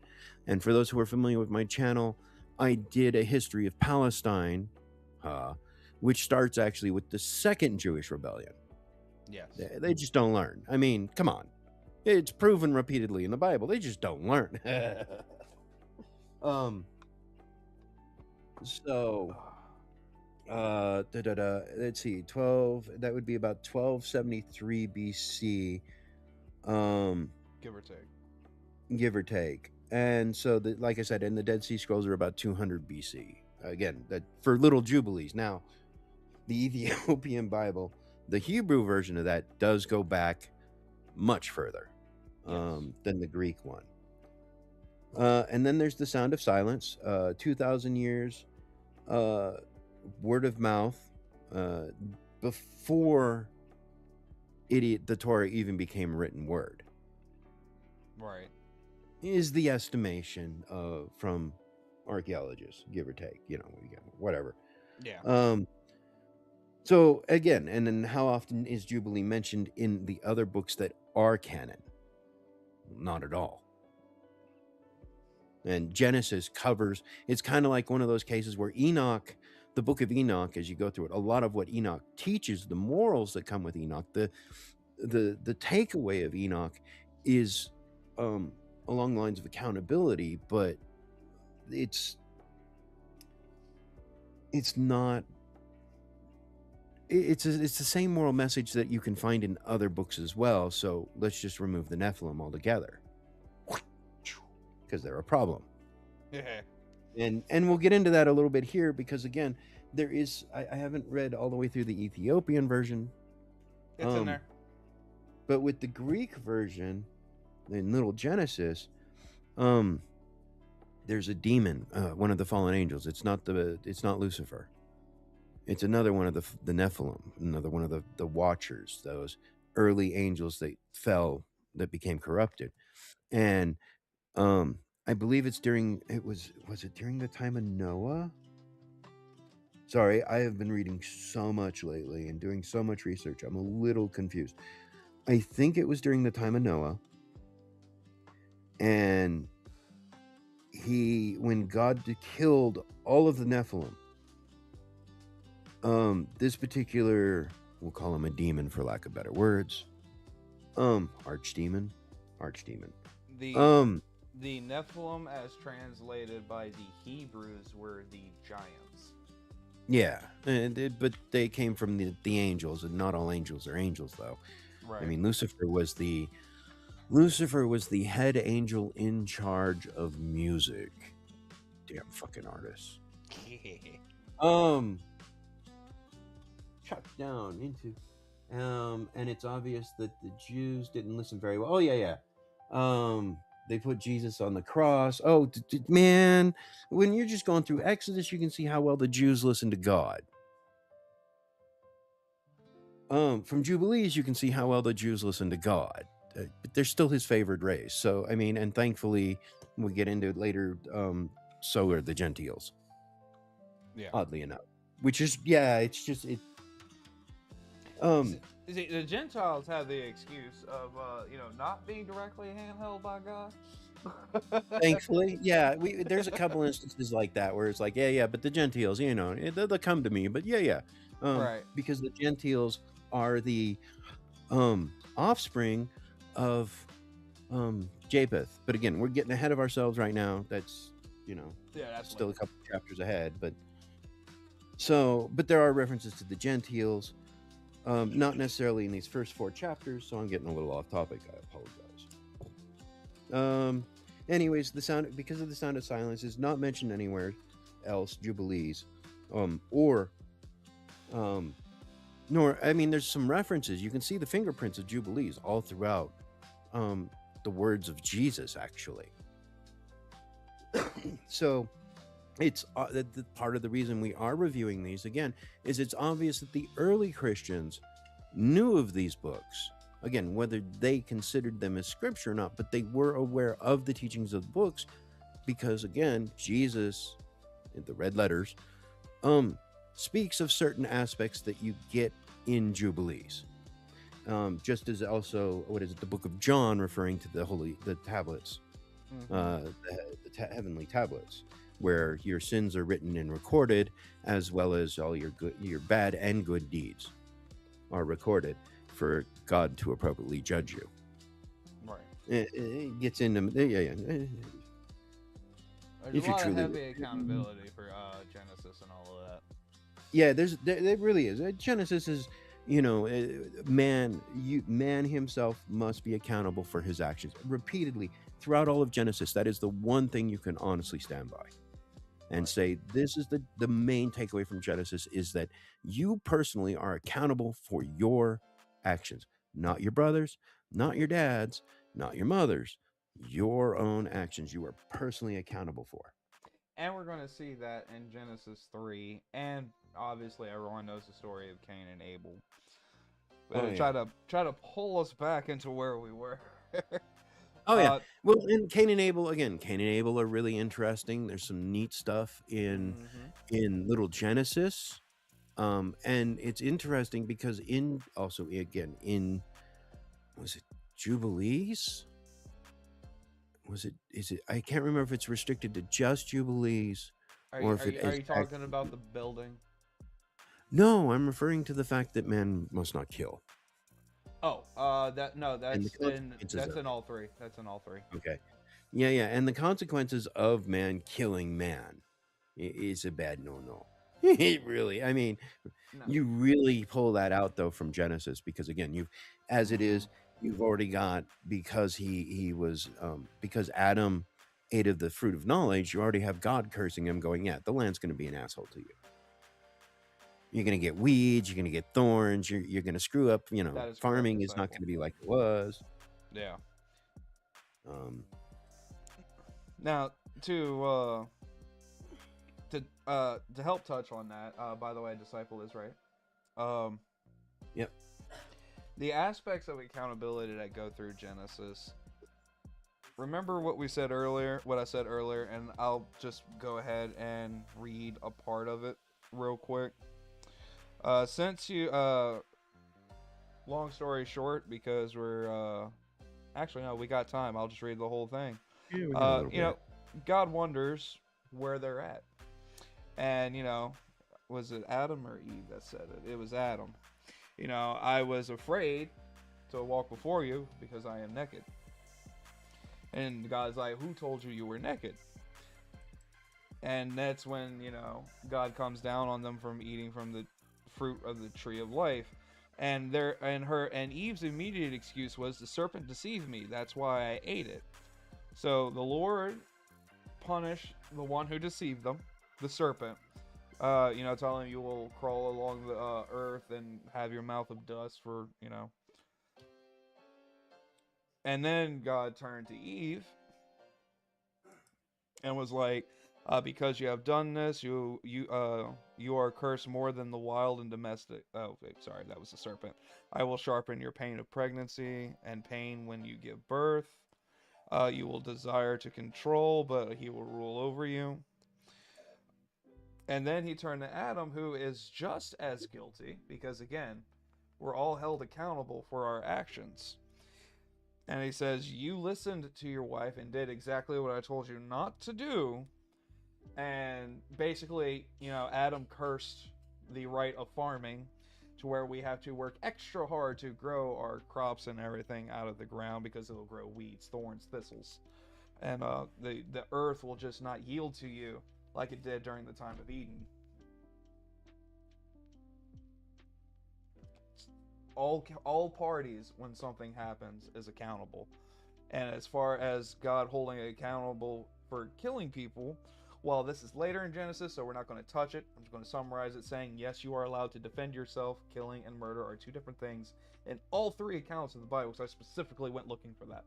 And for those who are familiar with my channel, I did a history of Palestine, which starts actually with the second Jewish rebellion. Yes. They just don't learn. I mean, come on. It's proven repeatedly in the Bible. They just don't learn. Let's see, 12, that would be about 1273 BC. Give or take. give or take. And so, like I said, and the Dead Sea Scrolls are about 200 BC. Again, that for little Jubilees. Now, the Ethiopian Bible, the Hebrew version of that, does go back much further than the Greek one. And then there's the Sound of Silence, 2,000 years, word of mouth, before the Torah even became written word. Right. Is the estimation from archaeologists, give or take, whatever. Yeah. So again, and then how often is Jubilee mentioned in the other books that are canon? Not at all. And Genesis covers, it's kind of like one of those cases where Enoch, the book of Enoch, as you go through it, a lot of what Enoch teaches, the morals that come with Enoch, the takeaway of Enoch is along the lines of accountability, but it's not, it's the same moral message that you can find in other books as well. So let's just remove the Nephilim altogether, because they're a problem. Yeah. And we'll get into that a little bit here, because again, there is, I haven't read all the way through the Ethiopian version. It's in there. But with the Greek version, in Little Genesis, there's a demon, one of the fallen angels. It's not Lucifer. It's another one of the Nephilim, another one of the Watchers, those early angels that fell, that became corrupted. And I believe was it during the time of Noah? Sorry, I have been reading so much lately and doing so much research. I'm a little confused. I think it was during the time of Noah. And when God killed all of the Nephilim, this particular, we'll call him a demon for lack of better words, archdemon. The Nephilim, as translated by the Hebrews, were the giants. Yeah, but they came from the angels, and not all angels are angels, though. Right. I mean, Lucifer was the head angel in charge of music. Damn fucking artist. Chucked down into, and it's obvious that the Jews didn't listen very well. Oh yeah. They put Jesus on the cross. Oh, man, when you're just going through Exodus, you can see how well the Jews listen to God. From Jubilees, you can see how well the Jews listen to God. But they're still his favored race. So, I mean, and thankfully, we'll get into it later, so are the Gentiles. Yeah. Oddly enough. Which is, yeah, it's just, it... See, the Gentiles have the excuse of, not being directly handheld by God. Thankfully, yeah. There's a couple instances like that where it's like, yeah, but the Gentiles, they'll come to me, but yeah. Right. Because the Gentiles are the offspring of Japheth. But again, we're getting ahead of ourselves right now. That's, that's still a couple chapters ahead. But there are references to the Gentiles. Not necessarily in these first 4 chapters, so I'm getting a little off topic. I apologize. Anyways, because of the Sound of Silence is not mentioned anywhere else, Jubilees, nor, I mean, there's some references. You can see the fingerprints of Jubilees all throughout the words of Jesus, actually. So it's part of the reason we are reviewing these again is it's obvious that the early Christians knew of these books, again, whether they considered them as scripture or not, but they were aware of the teachings of the books because, again, Jesus in the red letters speaks of certain aspects that you get in Jubilees, just as also the book of John referring to the tablets, the heavenly tablets, where your sins are written and recorded, as well as all your bad and good deeds are recorded for God to appropriately judge you. Right. It gets into There's a lot of heavy accountability for Genesis and all of that. Yeah, there really is. Genesis is, man himself must be accountable for his actions. Repeatedly, throughout all of Genesis, that is the one thing you can honestly stand by and say, this is the main takeaway from Genesis, is that you personally are accountable for your actions, not your brothers, not your dads, not your mothers, your own actions you are personally accountable for. And we're going to see that in Genesis 3, and obviously everyone knows the story of Cain and Abel. But try to pull us back into where we were. Oh yeah. Well, and Cain and Abel are really interesting. There's some neat stuff in little Genesis. And it's interesting because was it Jubilees? Is it I can't remember if it's restricted to just Jubilees are you talking about the building? No, I'm referring to the fact that man must not kill. Oh, that's in all three. That's in all three. Okay. Yeah, and the consequences of man killing man is a bad no. It really, I mean, you really pull that out though from Genesis, because again, you've already got, because because Adam ate of the fruit of knowledge, you already have God cursing him, going, yeah, the land's going to be an asshole to you. You're going to get weeds, you're going to get thorns, you're going to screw up, farming is not going to be like it was. Yeah. Now, to help touch on that, by the way, disciple is right. Yep. The aspects of accountability that go through Genesis. Remember what I said earlier, and I'll just go ahead and read a part of it real quick. Since you, long story short, because we're, actually, no, we got time. I'll just read the whole thing. Yeah, God wonders where they're at. And, was it Adam or Eve that said it? It was Adam. I was afraid to walk before you because I am naked. And God's like, who told you were naked? And that's when, God comes down on them from eating from the fruit of the tree of life. And Eve's immediate excuse was, the serpent deceived me, that's why I ate it. So the Lord punished the one who deceived them, the serpent, telling him you will crawl along the earth and have your mouth of dust for, And then God turned to Eve and was like, because you have done this, you are cursed more than the wild and domestic. Oh, wait, sorry, that was the serpent. I will sharpen your pain of pregnancy and pain when you give birth. You will desire to control, but he will rule over you. And then he turned to Adam, who is just as guilty, because again, we're all held accountable for our actions. And he says, you listened to your wife and did exactly what I told you not to do. And basically, Adam cursed the right of farming, to where we have to work extra hard to grow our crops and everything out of the ground, because it'll grow weeds, thorns, thistles. And the earth will just not yield to you like it did during the time of Eden. All parties, when something happens, is accountable. And as far as God holding accountable for killing people, well, this is later in Genesis, so we're not going to touch it. I'm just going to summarize it saying, yes, you are allowed to defend yourself. Killing and murder are two different things in all three accounts of the Bible, because I specifically went looking for that.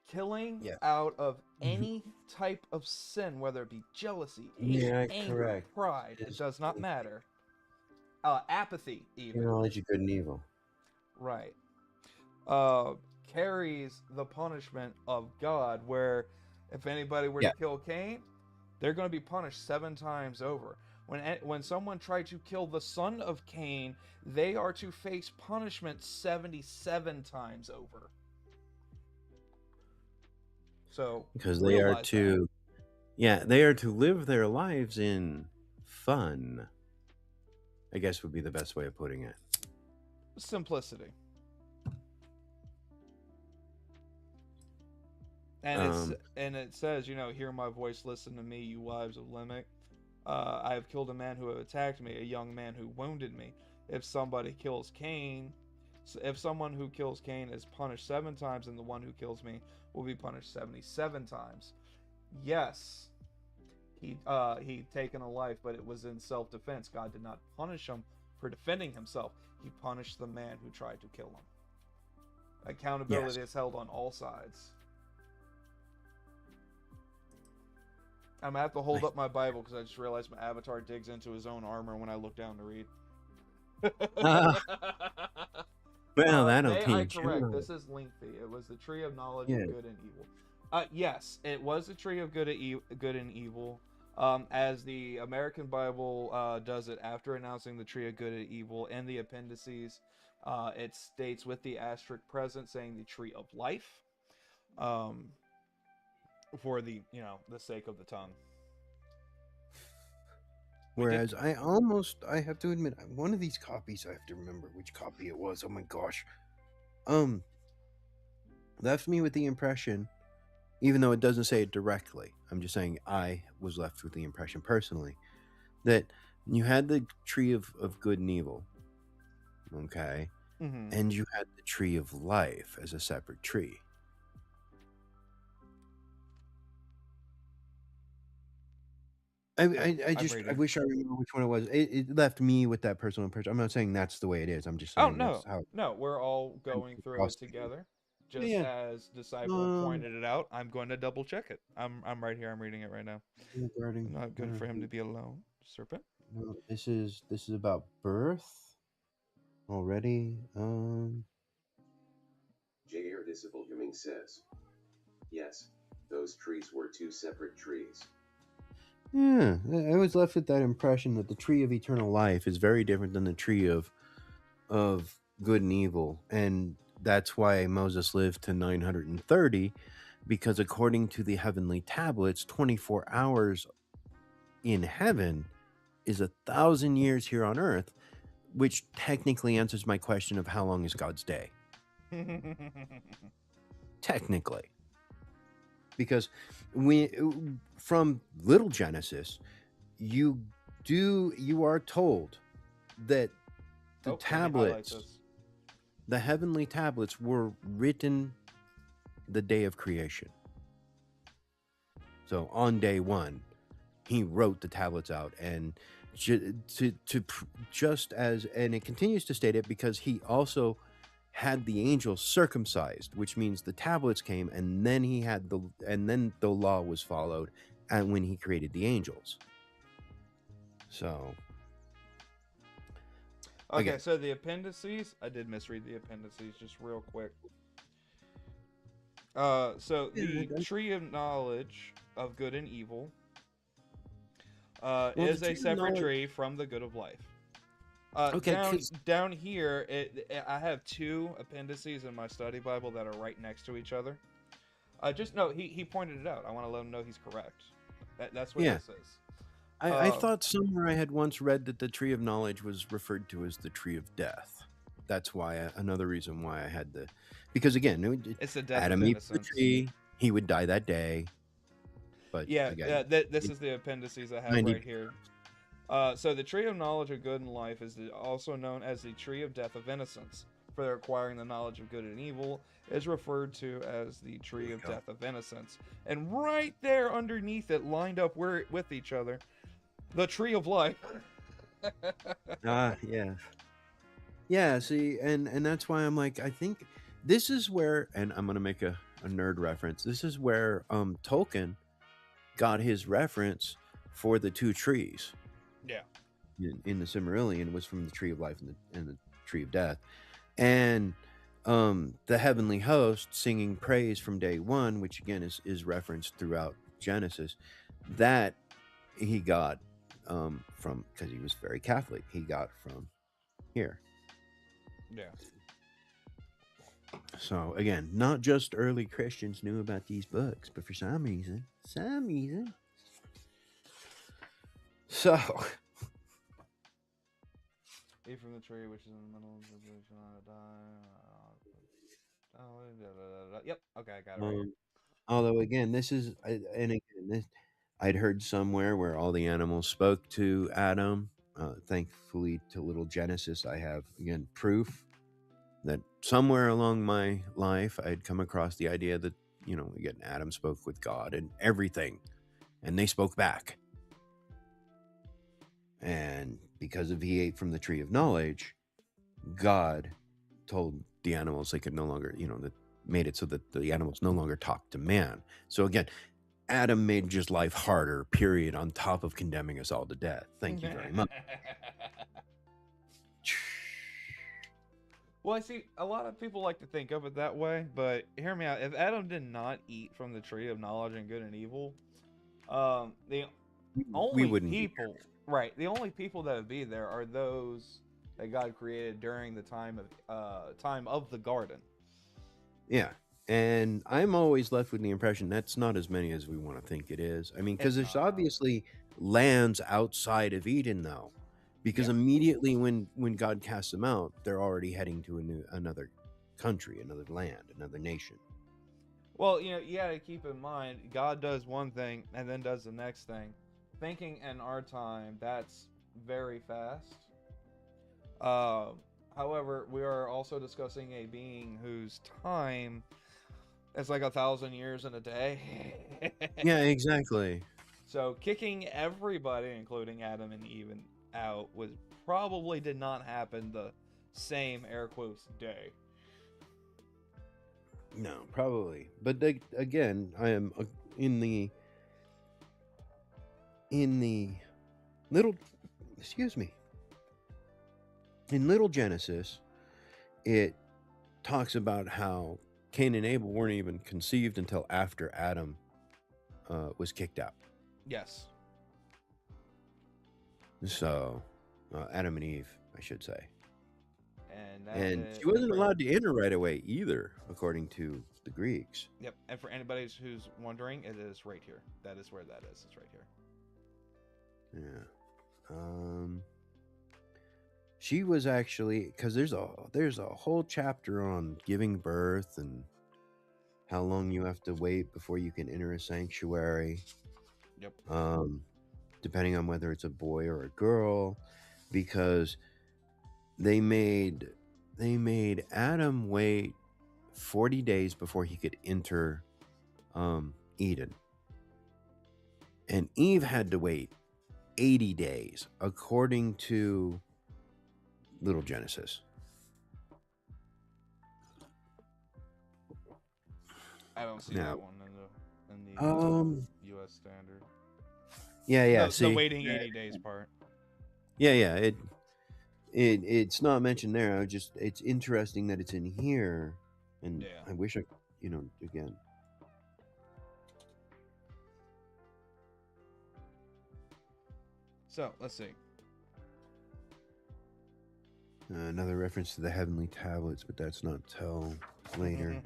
Killing out of any type of sin, whether it be jealousy, hate, anger, pride, it does not matter. Apathy, even. Knowledge of good and evil. Right. Carries the punishment of God, where if anybody were to kill Cain, they're going to be punished 7 times over. When someone tried to kill the son of Cain, they are to face punishment 77 times over. So because they are to live their lives in fun, I guess would be the best way of putting it. Simplicity. And it says, hear my voice, listen to me, you wives of Lamech. I have killed a man who attacked me, a young man who wounded me. If somebody kills Cain, So if someone who kills Cain is punished 7 times, then the one who kills me will be punished 77 times. Yes, he taken a life, but it was in self-defense. God did not punish him for defending himself. He punished the man who tried to kill him. Accountability is held on all sides. I'm gonna have to hold up my Bible because I just realized my avatar digs into his own armor when I look down to read. Well, that'll teach. Correct. This is lengthy. It was the tree of knowledge of good and evil. Yes, it was the tree of good and evil. As the American Bible does it, after announcing the tree of good and evil in the appendices, it states with the asterisk present saying the tree of life, for the sake of the tongue. Whereas I have to admit, one of these copies, I have to remember which copy it was. Oh my gosh. Left me with the impression, even though it doesn't say it directly, I'm just saying I was left with the impression personally, that you had the tree of good and evil, okay? Mm-hmm. And you had the tree of life as a separate tree. I wish I remember which one it was. It left me with that personal impression. I'm not saying that's the way it is. I'm just saying no, we're all going through it together. Just as Disciple pointed it out, I'm going to double check it. I'm right here. I'm reading it right now. Not good for him to be alone. Serpent. No, this is about birth already. J.R. Disciple Humming says, yes, those trees were 2 separate trees. Yeah, I was left with that impression that the tree of eternal life is very different than the tree of good and evil, and that's why Moses lived to 930, because according to the heavenly tablets, 24 hours in heaven is 1,000 years here on earth, which technically answers my question of how long is God's day. Technically. Because from little Genesis, you are told that the tablets, the heavenly tablets, were written the day of creation. So on day 1, he wrote the tablets out, and just as, and it continues to state it, because he also had the angels circumcised, which means the tablets came, and then then the law was followed, and when he created the angels. So okay, so the appendices, I did misread the appendices just real quick. So the tree of knowledge of good and evil is a separate tree from the good of life. Down here, I have 2 appendices in my study Bible that are right next to each other. Just no, he pointed it out. I want to let him know he's correct. That's what this is. I thought somewhere I had once read that the tree of knowledge was referred to as the tree of death. That's why another reason why I had because again, it's the death Adam eats the tree, he would die that day. But this is the appendices I have right here. So the tree of knowledge of good and life is also known as the tree of death of innocence. For acquiring the knowledge of good and evil is referred to as the tree of death of innocence. And right there underneath it, lined up with each other, the tree of life. Yeah, see, and that's why I'm like, I think this is where, and I'm going to make a nerd reference, this is where Tolkien got his reference for the 2 trees. Yeah. In the Silmarillion was from the tree of life and the tree of death. And the heavenly host singing praise from day 1, which again is referenced throughout Genesis, that he got from, because he was very Catholic, he got from here. Yeah. So again, not just early Christians knew about these books, but for some reason. So, eat from the tree which is in the middle of the tree shall not die. Yep. Okay, I got it. Right. Although again, I'd heard somewhere where all the animals spoke to Adam. Thankfully, to little Genesis, I have again proof that somewhere along my life, I'd come across the idea that, again, Adam spoke with God and everything, and they spoke back. And because of he ate from the tree of knowledge, God told the animals they could no longer, that made it so that the animals no longer talked to man. So again, Adam made just life harder, period, on top of condemning us all to death. Thank you very much. Well, I see a lot of people like to think of it that way, but hear me out. If Adam did not eat from the tree of knowledge and good and evil, the only people, right? The only people that would be there are those that God created during the time of the garden. Yeah, and I'm always left with the impression that's not as many as we want to think it is. I mean, because there's obviously lands outside of Eden, though. Because immediately when God casts them out, they're already heading to another country, another land, another nation. Well, you got to keep in mind, God does one thing and then does the next thing. Thinking in our time, that's very fast. However, we are also discussing a being whose time is like 1,000 years in a day. Yeah, exactly. So kicking everybody, including Adam and Eve, out probably did not happen the same air quotes day. No, probably. But again, I am in the little Genesis, it talks about how Cain and Abel weren't even conceived until after Adam was kicked out. Yes. So, Adam and Eve, I should say. And she wasn't allowed to enter right away either, according to the Greeks. Yep. And for anybody who's wondering, it is right here. That is where that is. It's right here. Yeah. She was actually, because there's a whole chapter on giving birth and how long you have to wait before you can enter a sanctuary. Yep. Depending on whether it's a boy or a girl, because they made Adam wait 40 days before he could enter Eden, and Eve had to wait 80 days according to Little Genesis. I don't see that one in the U.S. standard. Yeah. The waiting 80 days part. Yeah. It's not mentioned there. It's interesting that it's in here, and I wish again. So let's see. Another reference to the heavenly tablets, but that's not till later.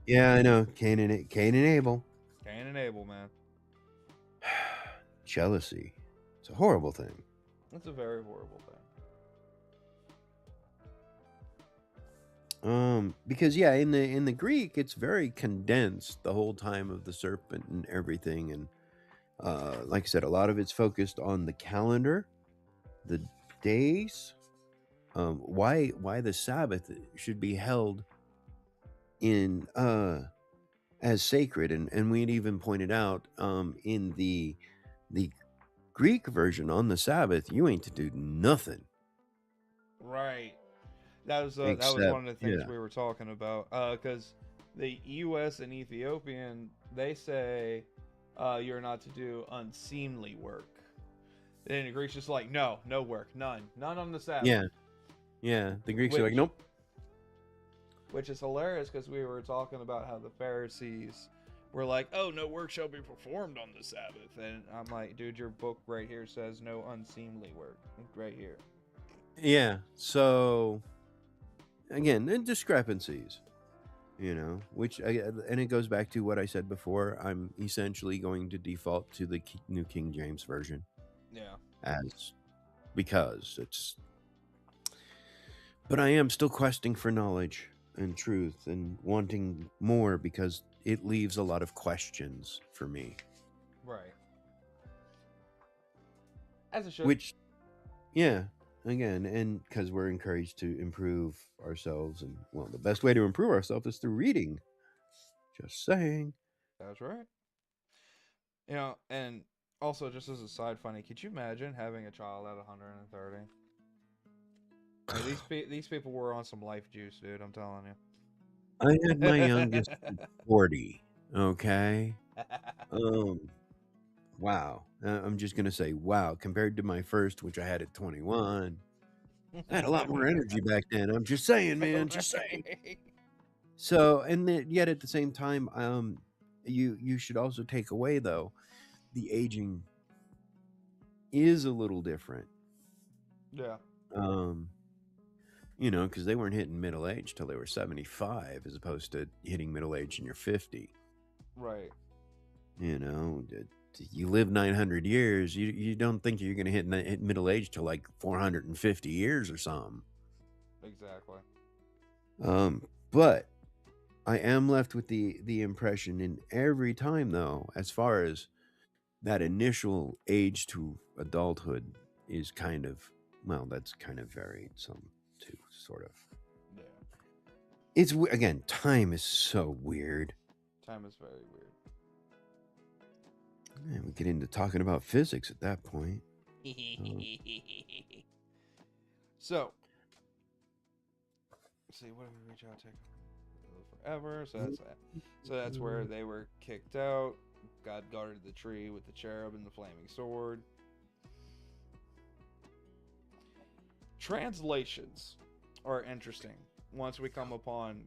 Yeah, I know. Cain and Abel. Cain and Abel, man. Jealousy. It's a horrible thing. It's a very horrible thing. Because in the Greek, it's very condensed, the whole time of the serpent and everything, and like I said, a lot of it's focused on the calendar, the days. Why the Sabbath should be held in as sacred, and we'd even pointed out in the Greek version on the Sabbath, you ain't to do nothing. Right. That was one of the things we were talking about, because the U.S. and Ethiopian, they say you're not to do unseemly work. And the Greeks just like, no work, none on the Sabbath. Yeah, the Greeks are like, nope. Which is hilarious, because we were talking about how the Pharisees were like, oh, no work shall be performed on the Sabbath. And I'm like, dude, your book right here says no unseemly work. Right here. Yeah, so, again, discrepancies, which, and it goes back to what I said before. I'm essentially going to default to the New King James Version. Yeah. Because it's... But I am still questing for knowledge and truth and wanting more, because it leaves a lot of questions for me. Right. As it should. Which, yeah. again, and because we're encouraged to improve ourselves, and well, the best way to improve ourselves is through reading. Just saying. That's right. You know, and also just as a side funny, could you imagine having a child at 130? These people were on some life juice, dude. I'm telling you. I had my youngest at 40. Okay. Wow. I'm just gonna say, wow. Compared to my first, which I had at 21, I had a lot more energy back then. I'm just saying, man. Just saying. So, and yet at the same time, you should also take away though, the aging is a little different. Yeah. You know, because they weren't hitting middle age till they were 75, as opposed to hitting middle age when you're 50. Right. You know, you live 900 years. You don't think you're going to hit middle age till like 450 years or something. Exactly. But I am left with the impression in every time, though, as far as that initial age to adulthood is kind of, well, that's kind of varied some too, sort of. Yeah. It's, again, time is so weird. Time is very weird. Man, we get into talking about physics at that point. So, let's see, what did we reach out to? Forever. So that's where they were kicked out. God guarded the tree with the cherub and the flaming sword. Translations are interesting once we come upon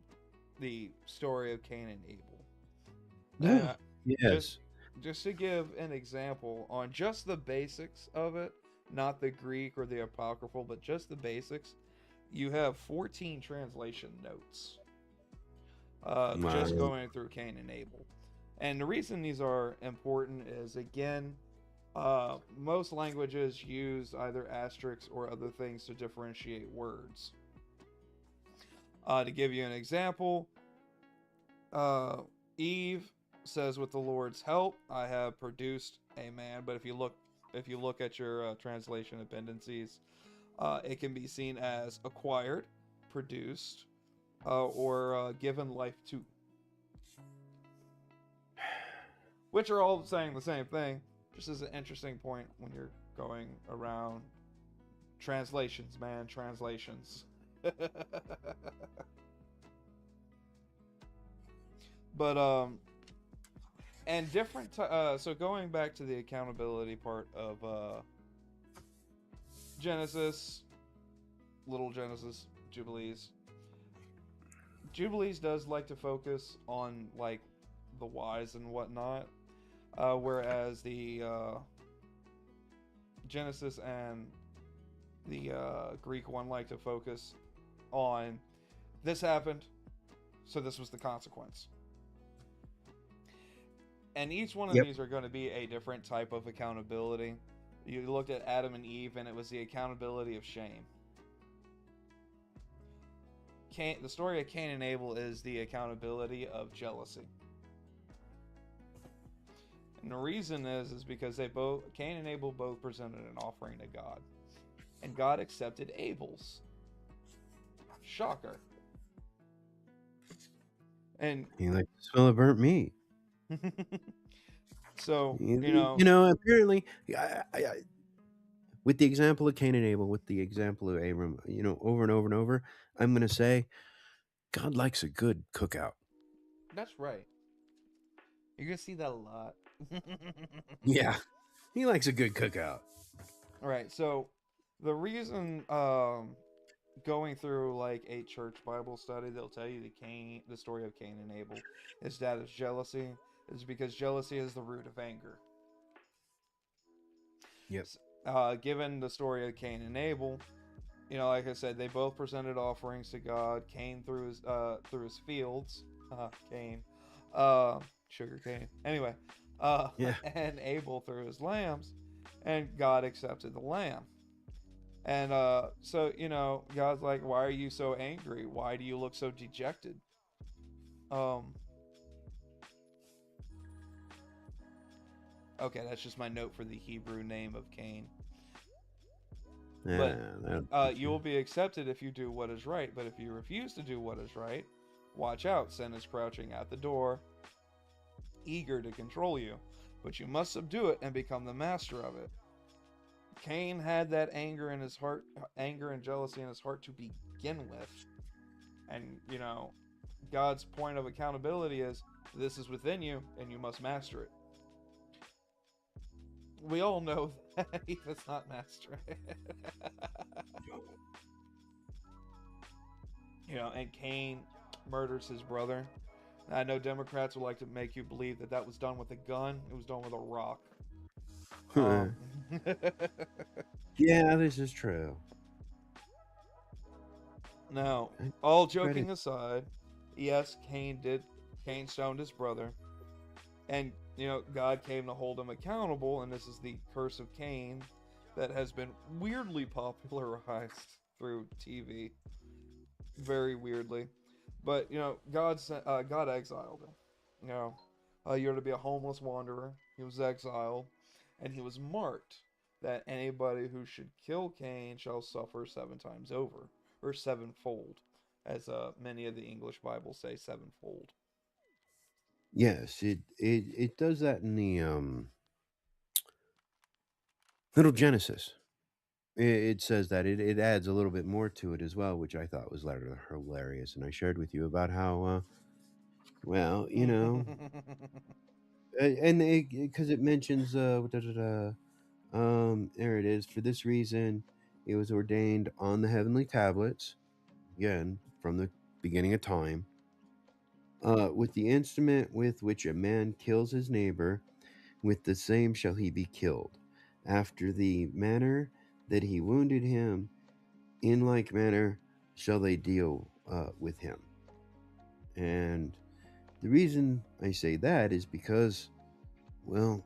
the story of Cain and Abel. Yes. Just to give an example on just the basics of it, not the Greek or the apocryphal, but just the basics, you have 14 translation notes. Just going through Cain and Abel. And the reason these are important is, again, most languages use either asterisks or other things to differentiate words. To give you an example, Eve says, "With the Lord's help, I have produced a man." But if you look at your translation appendices, it can be seen as acquired, produced, or given life to, which are all saying the same thing. Just as an interesting point when you're going around translations, man, translations. But and different. So going back to the accountability part of Genesis, Little Genesis, Jubilees. Jubilees does like to focus on like the whys and whatnot, whereas the Genesis and the Greek one like to focus on this happened, so this was the consequence. And each one of these are going to be a different type of accountability. You looked at Adam and Eve, and it was the accountability of shame. The story of Cain and Abel is the accountability of jealousy. And the reason is because Cain and Abel both presented an offering to God. And God accepted Abel's. Shocker. And he liked the smell of burnt meat. So, apparently, with the example of Cain and Abel, with the example of Abram, over and over and over, I'm going to say, God likes a good cookout. That's right. You're going to see that a lot. Yeah, he likes a good cookout. All right, so the reason going through like a church Bible study, they'll tell you the story of Cain and Abel is that of jealousy. Is because jealousy is the root of anger. Yes. Given the story of Cain and Abel, like I said, they both presented offerings to God. Cain through his fields, Cain, sugar cane. Anyway, and Abel through his lambs, and God accepted the lamb. And so God's like, "Why are you so angry? Why do you look so dejected?" Okay, that's just my note for the Hebrew name of Cain. But you will be accepted if you do what is right. But if you refuse to do what is right, watch out. Sin is crouching at the door, eager to control you. But you must subdue it and become the master of it. Cain had that anger in his heart, anger and jealousy in his heart to begin with. And, you know, God's point of accountability is this is within you and you must master it. We all know that he does not master it. You know, and Cain murders his brother. I know Democrats would like to make you believe that that was done with a gun. It was done with a rock. Yeah, this is true. Now, all joking aside, yes, Cain stoned his brother. And, you know, God came to hold him accountable, and this is the curse of Cain that has been weirdly popularized through TV. Very weirdly. But, you know, God exiled him. You know, you're to be a homeless wanderer. He was exiled, and he was marked that anybody who should kill Cain shall suffer 7 times over, or sevenfold, as many of the English Bibles say, sevenfold. Yes, it does that in the Little Genesis. It says that it adds a little bit more to it as well, which I thought was hilarious, and I shared with you about how, well, you know, and because it mentions there it is. For this reason, it was ordained on the heavenly tablets, again from the beginning of time, with the instrument with which a man kills his neighbor, with the same shall he be killed. After the manner that he wounded him, in like manner shall they deal with him. And the reason I say that is because, well,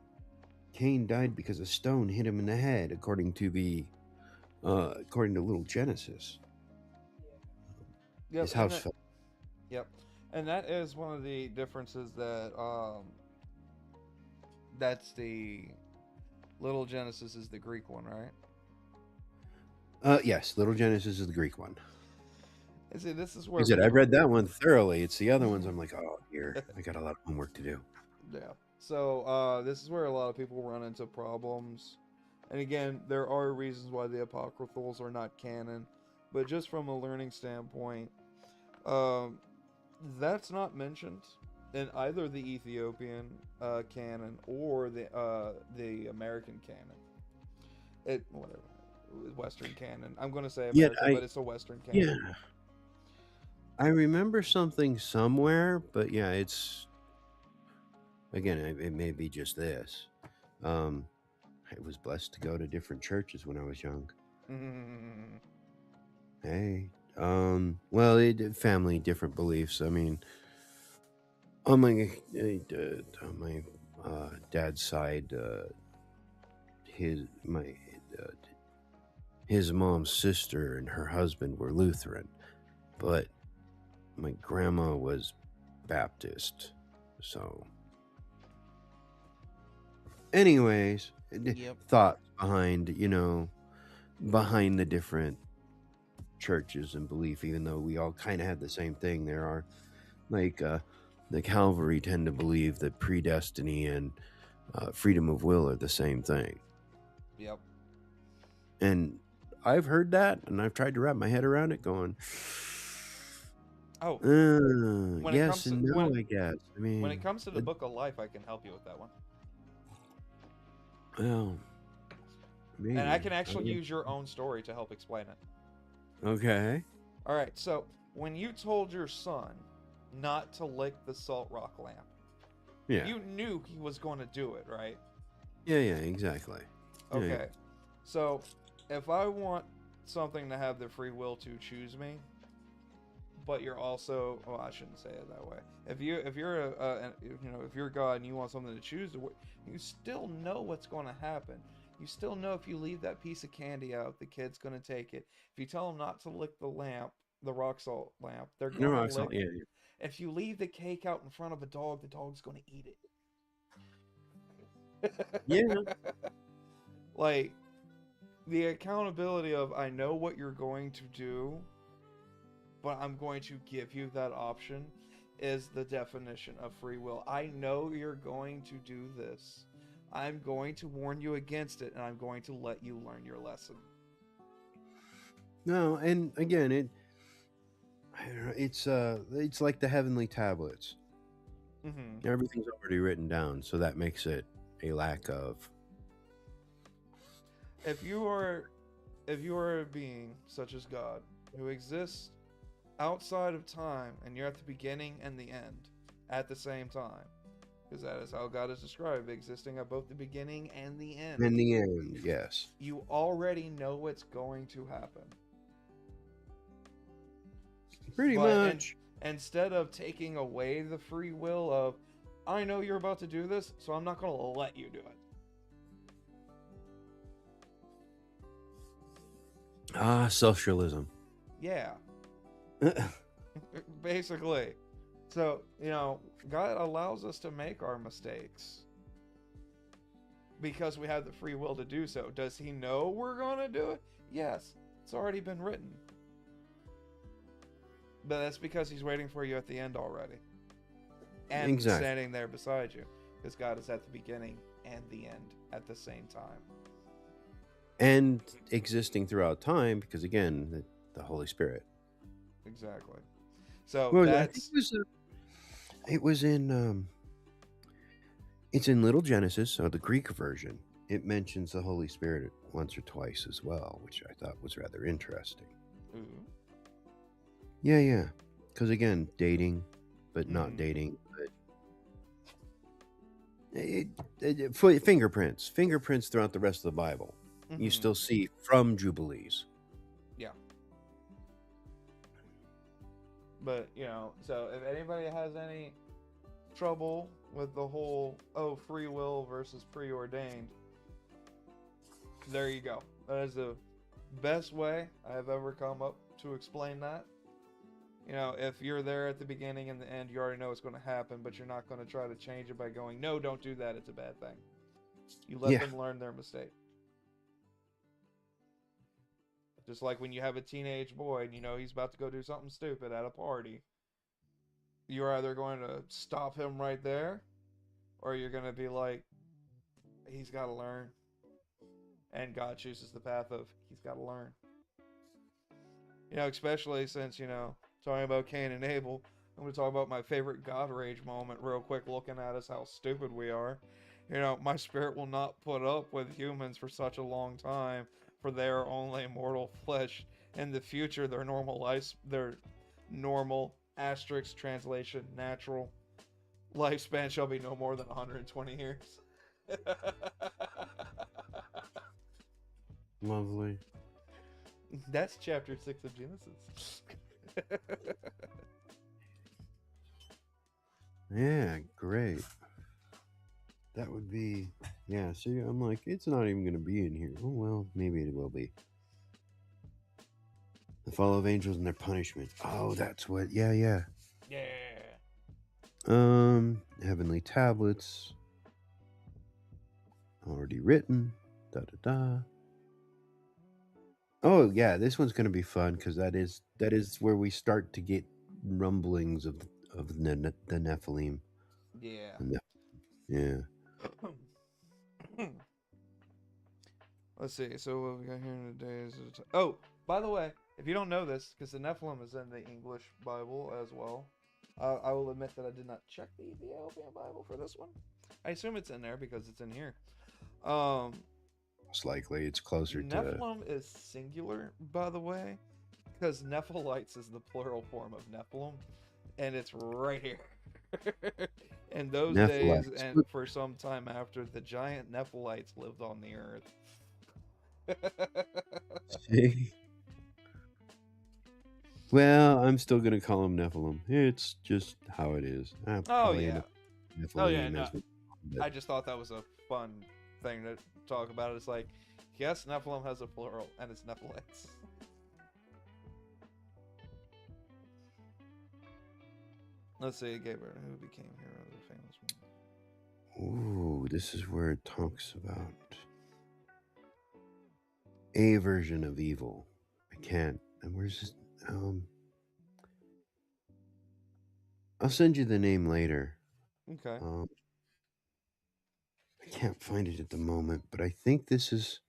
Cain died because a stone hit him in the head, according to Little Genesis. Yep, His house fell. Yep, and that is one of the differences that that's the Little Genesis is the Greek one, right? Yes, Little Genesis is the Greek one. See, this is where I read that one thoroughly. It's the other ones I'm like, oh, here, I got a lot of homework to do. Yeah. So this is where a lot of people run into problems. And again, there are reasons why the apocryphals are not canon, but just from a learning standpoint, that's not mentioned in either the Ethiopian canon or the American canon. Western canon. I'm going to say American, but it's a Western canon. Yeah. I remember something somewhere, but yeah, it's again, it may be just this. I was blessed to go to different churches when I was young. Hey, well, family, different beliefs. I mean, on my dad's side, his mom's sister and her husband were Lutheran, but my grandma was Baptist. So, anyways, thoughts behind the different churches and belief, even though we all kind of had the same thing. There are, like, the Calvary tend to believe that predestiny and freedom of will are the same thing. Yep. And I've heard that, and I've tried to wrap my head around it, going, yes and no, I guess. I mean, when it comes to the Book of Life, I can help you with that one. Well, maybe. And I can actually use your own story to help explain it. Okay. All right. So when you told your son not to lick the salt rock lamp, you knew he was going to do it, right? Yeah, exactly. Okay. Yeah. So if I want something to have the free will to choose me, but you're also, well, I shouldn't say it that way. If you're God and you want something to choose, you still know what's going to happen. You still know if you leave that piece of candy out, the kid's going to take it. If you tell them not to lick the rock salt lamp, they're going to lick it. Yeah. If you leave the cake out in front of a dog, the dog's going to eat it. Yeah. Like, the accountability of, I know what you're going to do, but I'm going to give you that option, is the definition of free will. I know you're going to do this. I'm going to warn you against it, and I'm going to let you learn your lesson. No, and again, it's like the heavenly tablets. Mm-hmm. Everything's already written down, so that makes it a lack of. If you are a being such as God, who exists outside of time, and you're at the beginning and the end at the same time, because that is how God is described, existing at both the beginning and the end. In the end, yes. You already know what's going to happen. Pretty much. Instead of taking away the free will of, I know you're about to do this, so I'm not going to let you do it. Socialism. Yeah. Basically. So, God allows us to make our mistakes because we have the free will to do so. Does he know we're going to do it? Yes. It's already been written. But that's because he's waiting for you at the end already. And exactly. Standing there beside you. Because God is at the beginning and the end at the same time. And existing throughout time, because again, the Holy Spirit. Exactly. So that's... It was in... It's in Little Genesis, so the Greek version. It mentions the Holy Spirit once or twice as well, which I thought was rather interesting. Ooh. Yeah. Because again, dating, but not dating. But fingerprints throughout the rest of the Bible. You still see from Jubilees. Yeah. But, so if anybody has any trouble with the whole, free will versus preordained, there you go. That is the best way I have ever come up to explain that. If you're there at the beginning and the end, you already know what's going to happen, but you're not going to try to change it by going, no, don't do that, it's a bad thing. You let them learn their mistake. Just like when you have a teenage boy and he's about to go do something stupid at a party, you're either going to stop him right there, or you're going to be like, he's got to learn. And God chooses the path of, he's got to learn. Especially since, talking about Cain and Abel, I'm going to talk about my favorite God rage moment real quick, looking at us, how stupid we are. My spirit will not put up with humans for such a long time, for they are only mortal flesh. In the future, their normal asterisk translation, natural lifespan shall be no more than 120 years. Lovely. That's chapter 6 of Genesis. Yeah, great. That would be... Yeah, see, I'm like, it's not even going to be in here. Oh, well, maybe it will be. The fall of angels and their punishment. Oh, that's what... Yeah. Yeah. Heavenly tablets. Already written. Da-da-da. Oh, yeah, this one's going to be fun, because that is where we start to get rumblings of the Nephilim. Yeah. Yeah. Let's see. So what we got here today is... Oh, by the way, if you don't know this, because the Nephilim is in the English Bible as well, I will admit that I did not check the Ethiopian Bible for this one. I assume it's in there because it's in here. Most likely, it's closer to... Nephilim is singular, by the way, because Nephilites is the plural form of Nephilim, and it's right here. In those days, and for some time after, the giant Nephilites lived on the earth. See? Well, I'm still going to call them Nephilim. It's just how it is. Oh, yeah. No. I just thought that was a fun thing to talk about. It's like, yes, Nephilim has a plural, and it's Nephilites. Let's see, Gabriel, who became hero of the famous one. Ooh, this is where it talks about... a version of evil. I can't. And where's this? I'll send you the name later. Okay. I can't find it at the moment, but I think this is.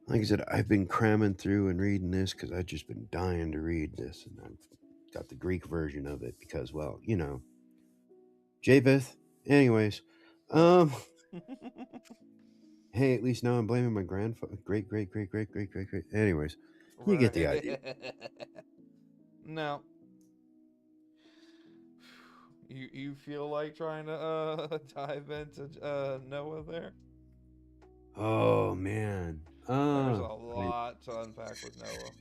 Like I said, I've been cramming through and reading this because I've just been dying to read this, and I've got the Greek version of it because, well, you know, Japheth. Anyways, hey, at least now I'm blaming my grandfather, great. Anyways, you get the idea. Now, you feel like trying to dive into Noah there? Oh man, There's a lot to unpack with Noah.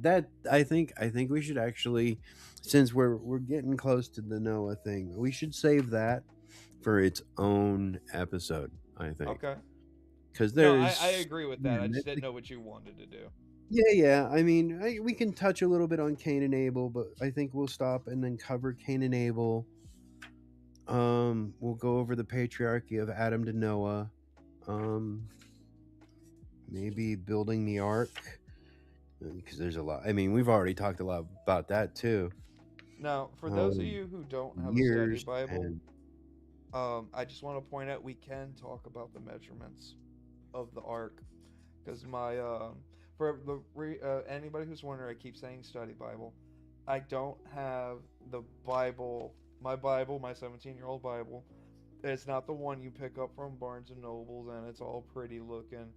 That I think we should actually, since we're getting close to the Noah thing, we should save that for its own episode. I think. Okay. Because No, there's. I agree with that. I just didn't know what you wanted to do. Yeah. I mean, we can touch a little bit on Cain and Abel, but I think we'll stop and then cover Cain and Abel. We'll go over the patriarchy of Adam to Noah. Maybe building the ark, because there's a lot. I mean, we've already talked a lot about that too. Now, for those of you who don't have a study Bible, I just want to point out we can talk about the measurements of the ark, because for anybody who's wondering, I keep saying study Bible. I don't have the Bible, my 17-year-old Bible. It's not the one you pick up from Barnes and Nobles, and it's all pretty looking.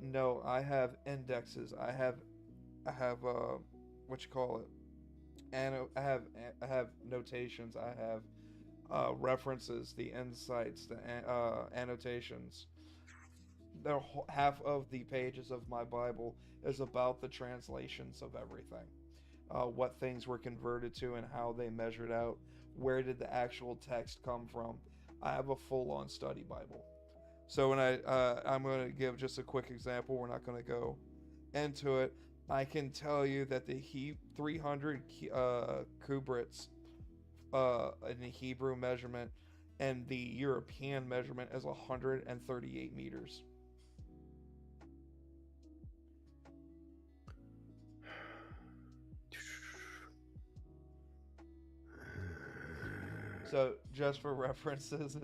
No, I have indexes. I have what you call it? And I have notations. I have references, the insights, the annotations. Half of the pages of my Bible is about the translations of everything. What things were converted to and how they measured out. Where did the actual text come from? I have a full-on study Bible. So when I'm going to give just a quick example. We're not going to go into it. I can tell you that the 300 cubits in the Hebrew measurement and the European measurement is 138 meters. So, just for references,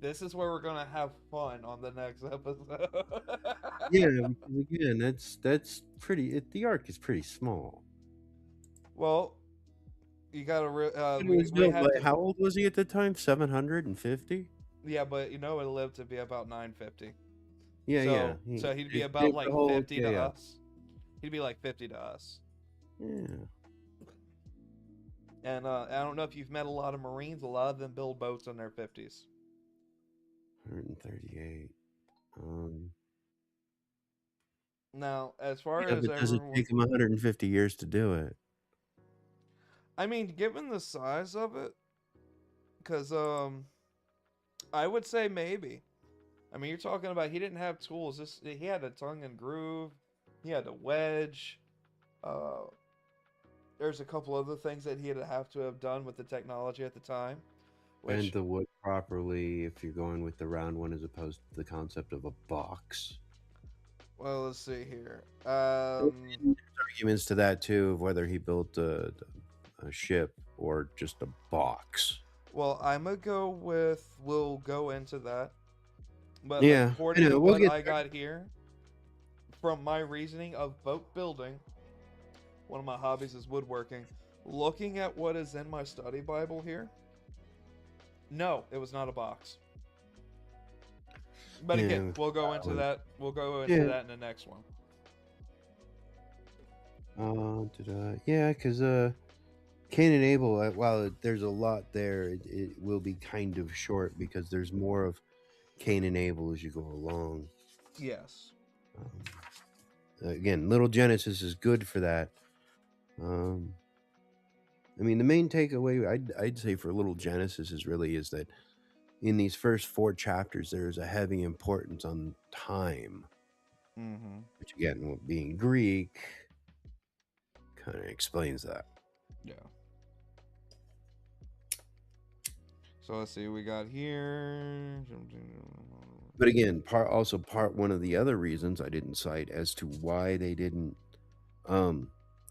this is where we're gonna have fun on the next episode. Yeah, because again, that's pretty. The ark is pretty small. Well, you gotta. How old was he at the time? 750. Yeah, but you know it lived to be about 950. Yeah. So he'd be about like 50 to us. He'd be like 50 to us. Yeah. And I don't know if you've met a lot of Marines. A lot of them build boats in their 50s. 138. Now, as far as does it take them 150 years to do it? I mean, given the size of it, because I would say maybe. I mean, you're talking about he didn't have tools. He had a tongue and groove. He had a wedge. There's a couple other things that he'd have to have done with the technology at the time. Bend the wood properly if you're going with the round one as opposed to the concept of a box. Well, let's see here. There's arguments to that too, of whether he built a ship or just a box. Well, I'm gonna go with. We'll go into that. But yeah, according to what I got here, from my reasoning of boat building, one of my hobbies is woodworking. Looking at what is in my study Bible here, no, it was not a box. But again, we'll go into that. We'll go into that in the next one. Because Cain and Abel, while there's a lot there, it will be kind of short because there's more of Cain and Abel as you go along. Yes. Again, Little Genesis is good for that. I mean, the main takeaway I'd say for Little Genesis is that in these first 4 chapters, there's a heavy importance on time. Mm-hmm. Which again, being Greek, kind of explains that. Yeah. So let's see what we got here. But again, part one of the other reasons I didn't cite as to why they didn't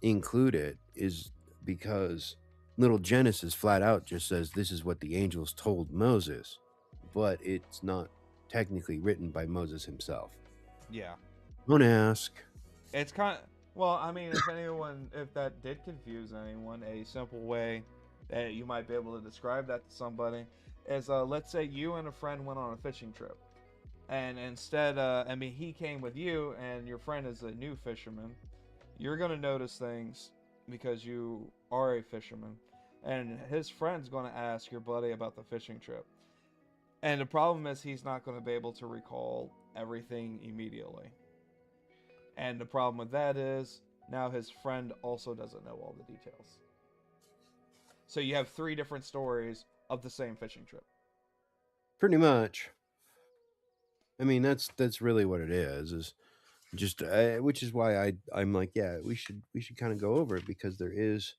include it is because little Genesis flat out just says this is what the angels told Moses, but it's not technically written by Moses himself. Yeah. Don't ask. It's kind of, well, I mean, if that did confuse anyone, a simple way that you might be able to describe that to somebody is, let's say you and a friend went on a fishing trip. And instead, he came with you, and your friend is a new fisherman. You're going to notice things because you are a fisherman. And his friend's going to ask your buddy about the fishing trip. And the problem is he's not going to be able to recall everything immediately. And the problem with that is now his friend also doesn't know all the details. So you have 3 different stories of the same fishing trip. Pretty much. I mean, that's really what it is just which is why I'm like, yeah, we should kind of go over it because there's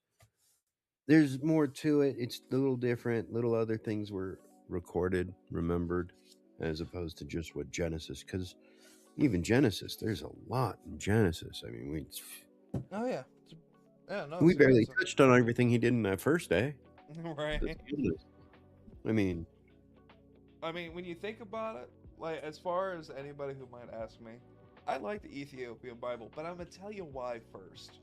more to it. It's a little different. Little other things were recorded, remembered, as opposed to just what Genesis. Because even Genesis, there's a lot in Genesis. I mean, Oh yeah, no, we barely touched on everything he did in that first day. Right. I mean, when you think about it, like as far as anybody who might ask me, I like the Ethiopian Bible, but I'm gonna tell you why first.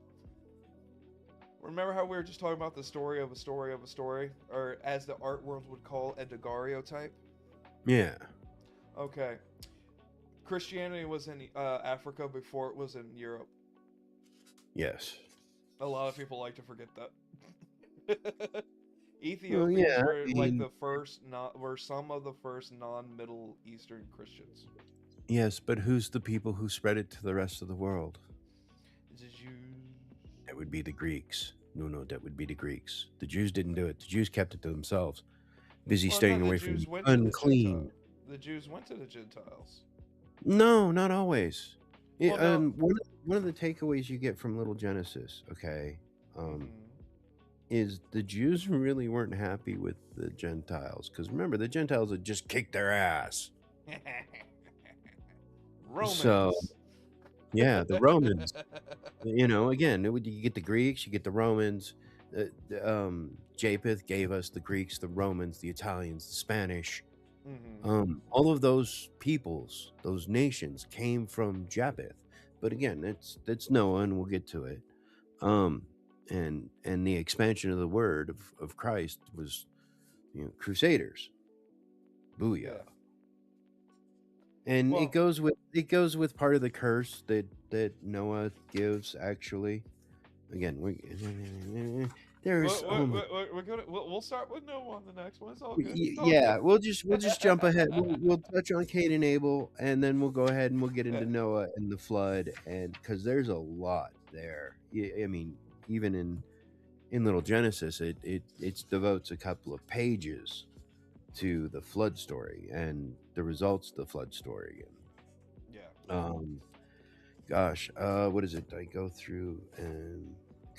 Remember how we were just talking about the story of a story of a story, or as the art world would call a daguerreotype? Yeah. Okay. Christianity was in Africa before it was in Europe. Yes. A lot of people like to forget that. Ethiopians were like the first, were some of the first non-Middle Eastern Christians. Yes, but who's the people who spread it to the rest of the world? The Jews. That would be the Greeks. No, that would be the Greeks. The Jews didn't do it. The Jews kept it to themselves. Busy staying away from the unclean. The Jews went to the Gentiles. No, not always. Well, no. One of the takeaways you get from Little Genesis, okay, is the Jews really weren't happy with the Gentiles. Because remember, the Gentiles had just kicked their ass. Romans. So, yeah, the Romans. Again, you get the Greeks, you get the Romans. Japheth gave us the Greeks, the Romans, the Italians, the Spanish. All of those peoples, those nations came from Japheth. But again, that's Noah, and we'll get to it. And the expansion of the word of Christ was, crusaders. Booyah. Yeah. And it goes with part of the curse that Noah gives. Actually, again, we'll start with Noah on the next one. It's all good. Yeah, we'll just jump ahead. We'll touch on Cain and Abel, and then we'll go ahead and we'll get into Noah and the flood, and because there's a lot there. I mean, even in Little Genesis, it devotes a couple of pages to the flood story and the results of the flood story. What is it? I go through and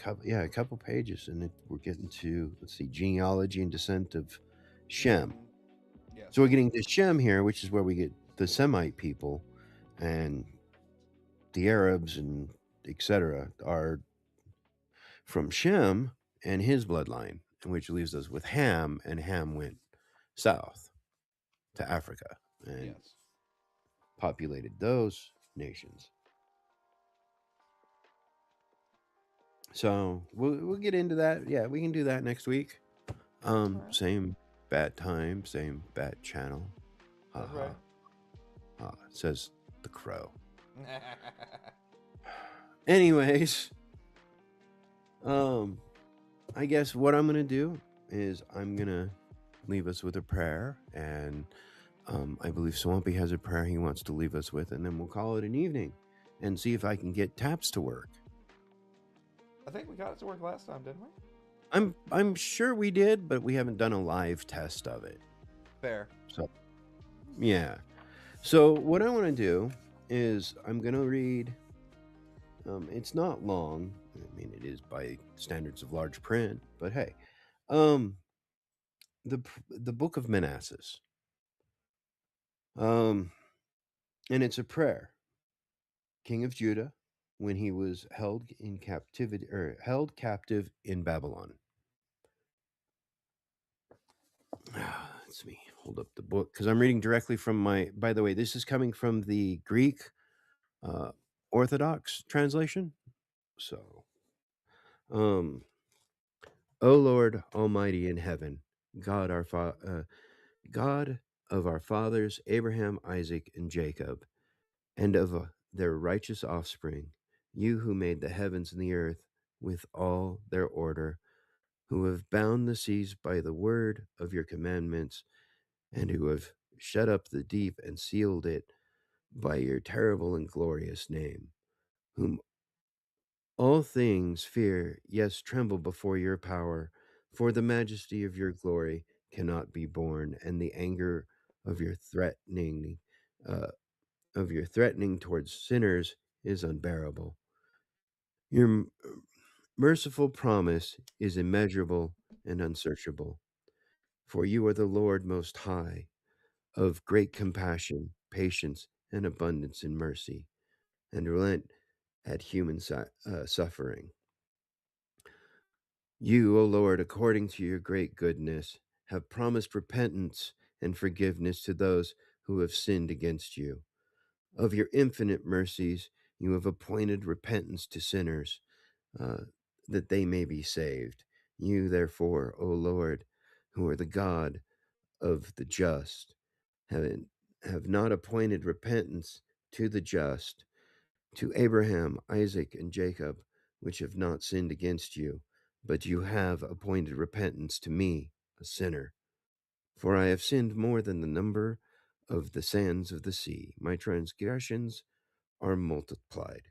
a couple pages, and we're getting to, let's see, genealogy and descent of Shem. Yes. So we're getting to Shem here, which is where we get the Semite people, and the Arabs and etc. are from Shem and his bloodline, which leaves us with Ham, and Ham went south to Africa and populated those nations. So we'll get into that. Yeah, we can do that next week. Same bad time, same bad channel. Says the crow. Anyways, I guess what I'm gonna do is I'm gonna leave us with a prayer, and I believe Swampy has a prayer he wants to leave us with, and then we'll call it an evening and see if I can get Taps to work. I think we got it to work last time, didn't we? I'm sure we did, but we haven't done a live test of it. Fair. So, yeah. So what I want to do is I'm going to read, it's not long. I mean, it is by standards of large print, but hey, the book of Manasseh. And it's a prayer. King of Judah, when he was held in captivity or held captive in Babylon. Let's me hold up the book because I'm reading directly from my. By the way, this is coming from the Greek Orthodox translation. So, O Lord Almighty in heaven, God God of our fathers Abraham, Isaac, and Jacob, and of their righteous offspring, you who made the heavens and the earth with all their order, who have bound the seas by the word of your commandments, and who have shut up the deep and sealed it by your terrible and glorious name, whom all things fear, yes, tremble before your power, for the majesty of your glory cannot be borne, and the anger of your threatening uh, towards sinners is unbearable. Your merciful promise is immeasurable and unsearchable, for you are the Lord most high, of great compassion, patience, and abundance in mercy, and relent at human suffering. You, O Lord, according to your great goodness, have promised repentance and forgiveness to those who have sinned against you. Of your infinite mercies, you have appointed repentance to sinners, uh, that they may be saved. You, therefore, O Lord, who are the God of the just, have, have not appointed repentance to the just, to Abraham, Isaac, and Jacob, which have not sinned against you, but you have appointed repentance to me, a sinner. For I have sinned more than the number of the sands of the sea. My transgressions are multiplied.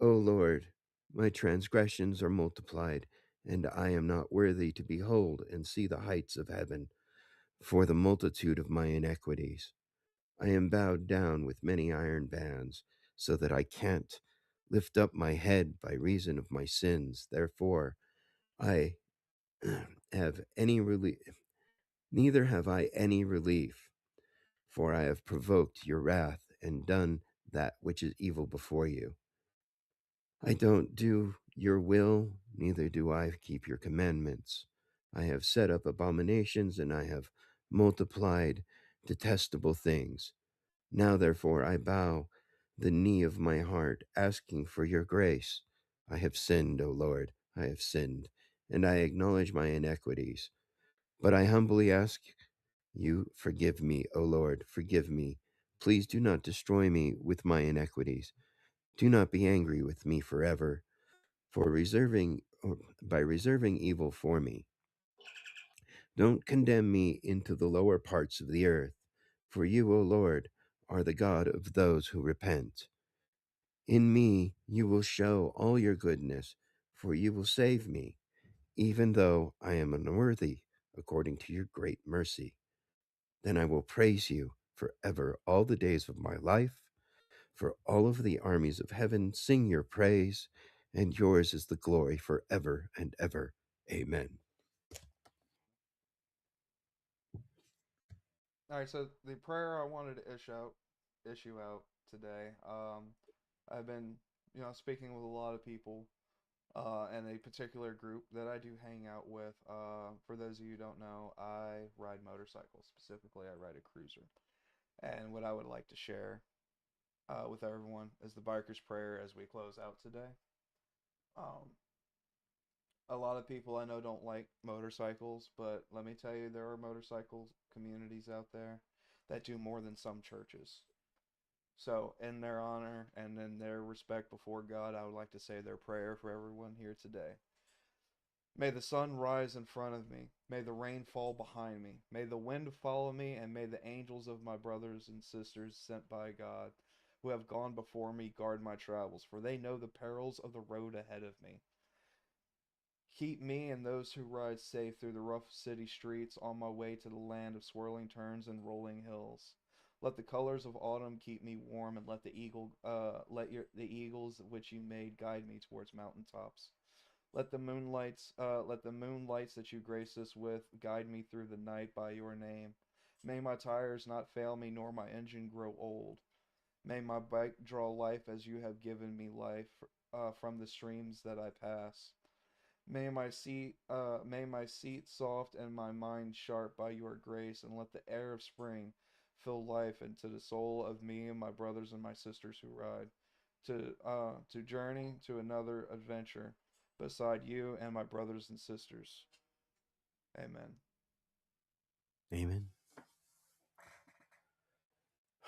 O Lord, my transgressions are multiplied, and I am not worthy to behold and see the heights of heaven for the multitude of my iniquities. I am bowed down with many iron bands, so that I can't lift up my head by reason of my sins. Therefore, I have any relief, neither have I any relief, for I have provoked your wrath and done that which is evil before you. I don't do your will, neither do I keep your commandments. I have set up abominations, and I have multiplied detestable things. Now, therefore, I bow the knee of my heart, asking for your grace. I have sinned, O Lord, I have sinned, and I acknowledge my iniquities. But I humbly ask you, forgive me, O Lord, forgive me. Please do not destroy me with my iniquities. Do not be angry with me forever, for by reserving evil for me. Don't condemn me into the lower parts of the earth, for you, O Lord, are the God of those who repent. In me you will show all your goodness, for you will save me, even though I am unworthy, according to your great mercy. Then I will praise you forever all the days of my life, for all of the armies of heaven sing your praise, and yours is the glory forever and ever. Amen. All right, so the prayer I wanted to issue out today. I've been, speaking with a lot of people, and a particular group that I do hang out with. For those of you who don't know, I ride motorcycles. Specifically, I ride a cruiser. And what I would like to share with everyone is the biker's prayer as we close out today. Um, a lot of people I know don't like motorcycles, but let me tell you, there are motorcycle communities out there that do more than some churches. So, in their honor and in their respect before God, I would like to say their prayer for everyone here today. May the sun rise in front of me. May the rain fall behind me. May the wind follow me, and may the angels of my brothers and sisters sent by God, who have gone before me, guard my travels, for they know the perils of the road ahead of me. Keep me and those who ride safe through the rough city streets on my way to the land of swirling turns and rolling hills. Let the colors of autumn keep me warm, and the eagles which you made guide me towards mountain tops. Let the moonlights that you grace us with guide me through the night by your name. May my tires not fail me, nor my engine grow old. May my bike draw life as you have given me life from the streams that I pass. May my seat soft and my mind sharp by your grace, and let the air of spring fill life into the soul of me and my brothers and my sisters who ride to journey to another adventure beside you and my brothers and sisters. Amen. Amen.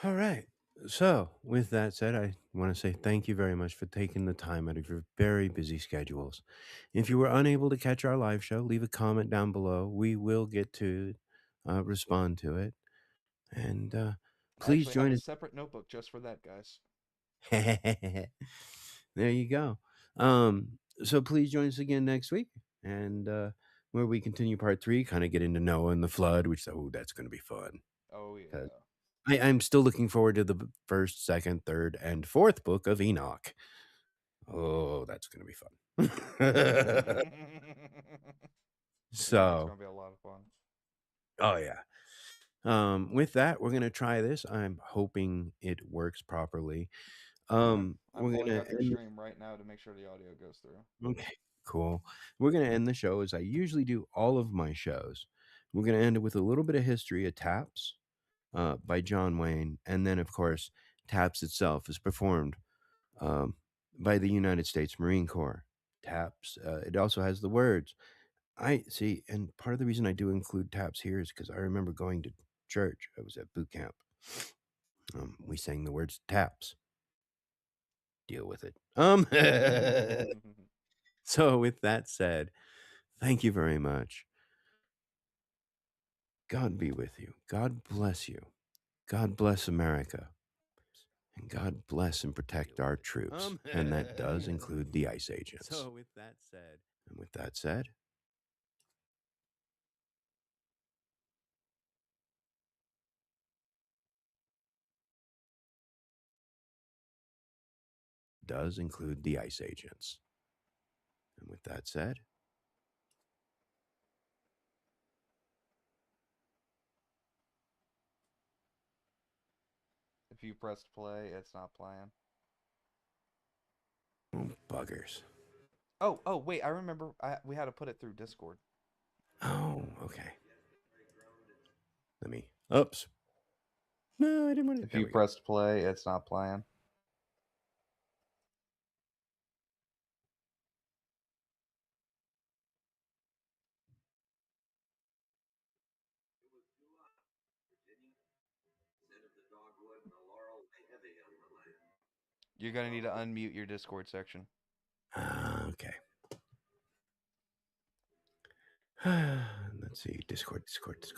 All right. So, with that said, I want to say thank you very much for taking the time out of your very busy schedules. If you were unable to catch our live show, leave a comment down below. We will get to respond to it. And please I join have a us. separate notebook just for that, guys. There you go. So please join us again next week, and where we continue part 3, kind of get into Noah and the flood, which that's going to be fun. Oh yeah. I'm still looking forward to the first, second, third, and fourth book of Enoch. Oh, that's going to be fun. So it's gonna be a lot of fun. Oh yeah. With that, we're gonna try this. I'm hoping it works properly. I'm We're pulling gonna up your end. stream right now to make sure the audio goes through. Okay, cool. We're gonna end the show as I usually do all of my shows. We're gonna end it with a little bit of history of Taps, by John Wayne, and then of course, Taps itself is performed um, by the United States Marine Corps. Taps. It also has the words. I see, and part of the reason I do include Taps here is because I remember going to church. I was at boot camp. We sang the words Taps. Deal with it. So with that said, thank you very much. God be with you. God bless you. God bless America. And God bless and protect our troops. And that does include the ICE agents. So with that said, does include the ICE agents. And with that said, If you pressed play, it's not playing. oh, buggers. Oh, wait, I remember we had to put it through Discord. Oh, okay. Let me. Oops. No, I didn't want to. If you pressed play, it's not playing. You're gonna need to unmute your Discord section. Okay. Let's see. Discord. Flowers,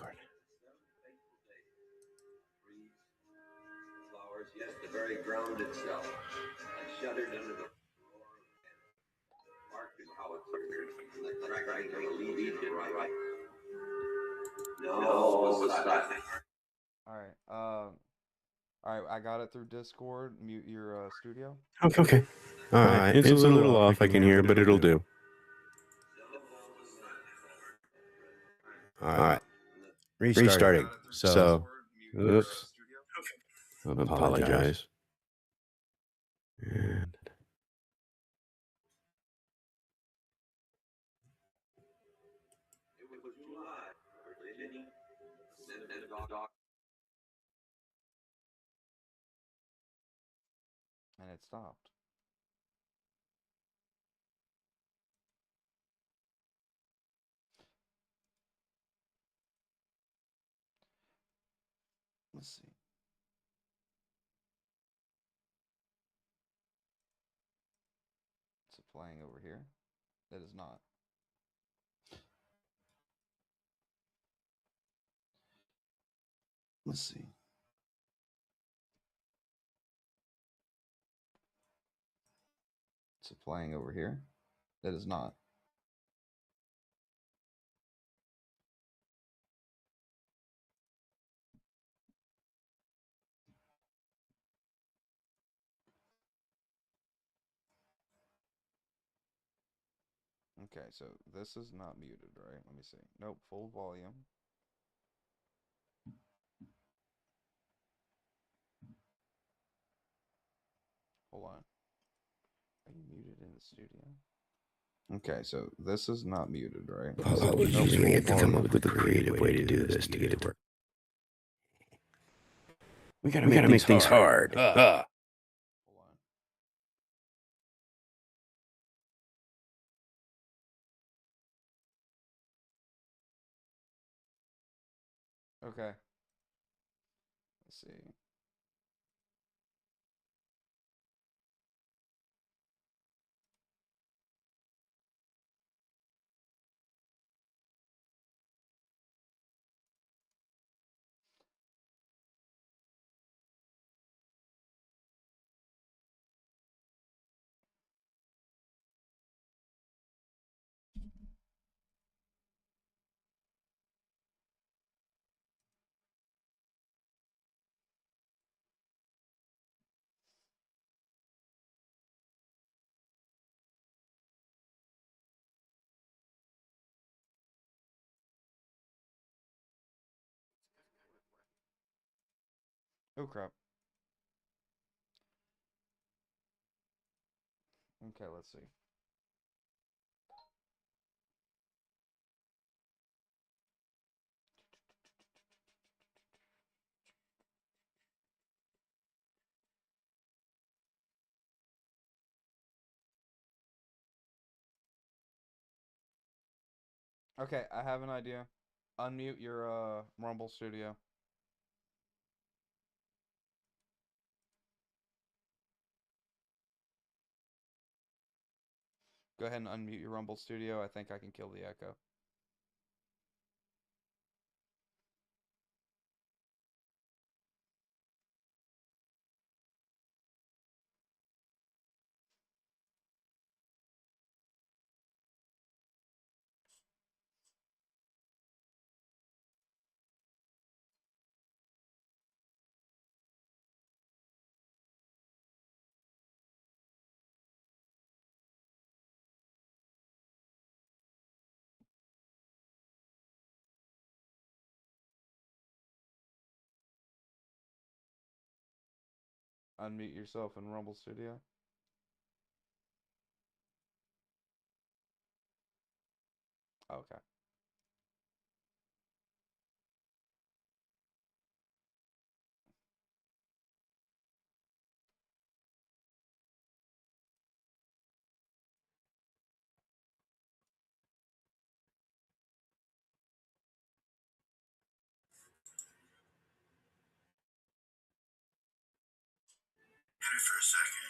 yes, the very ground itself. I shuddered under the bark and how it flickered. The crackling of the leaves to the right. No, it was nothing. All right, I got it through Discord. Mute your studio. Okay. All right. It's a little off, I can hear, but it'll do. All right. Restarting. So, oops. Apologize. And And it stopped. Let's see. Is it playing over here? It is not. Let's see. Is it playing over here? It is not. Okay, so this is not muted, right? Let me see. Nope, full volume. in the studio. Okay, so this is not muted, right? Apologies, we have to come up with a creative way to do this to get it to work. We gotta make things hard. Hold on. Okay. Let's see. Oh crap. Okay, let's see. Okay, I have an idea. Unmute your Rumble Studio. Go ahead and unmute your Rumble Studio. I think I can kill the echo. Unmute yourself in Rumble Studio. Okay. For a second.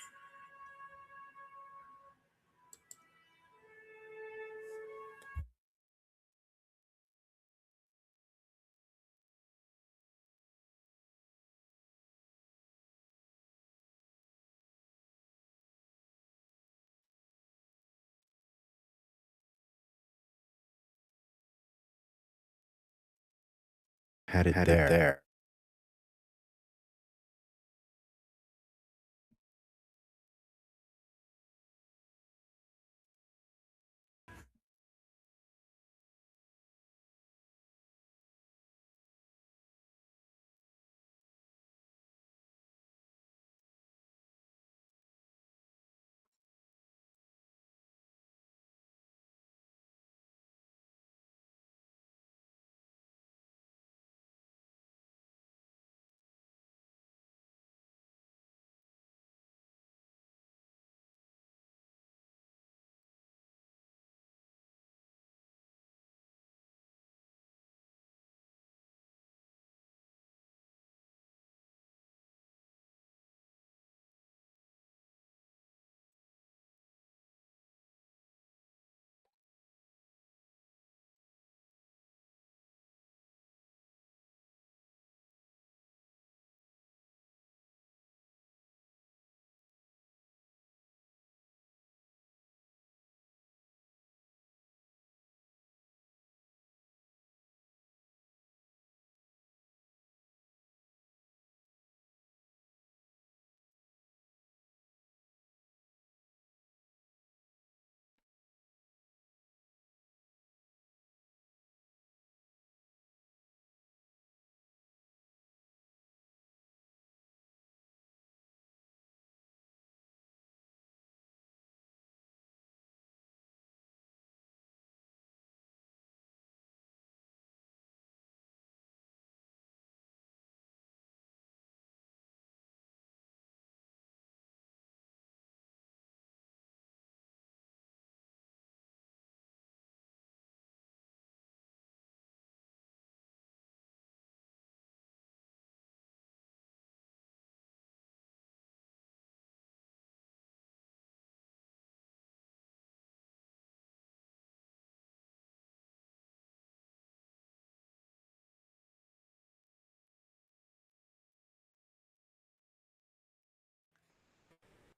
Had it there.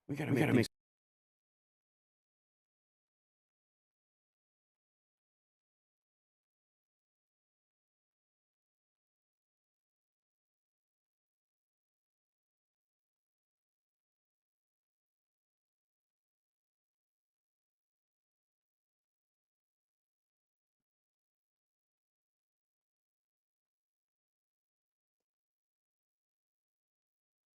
We gotta make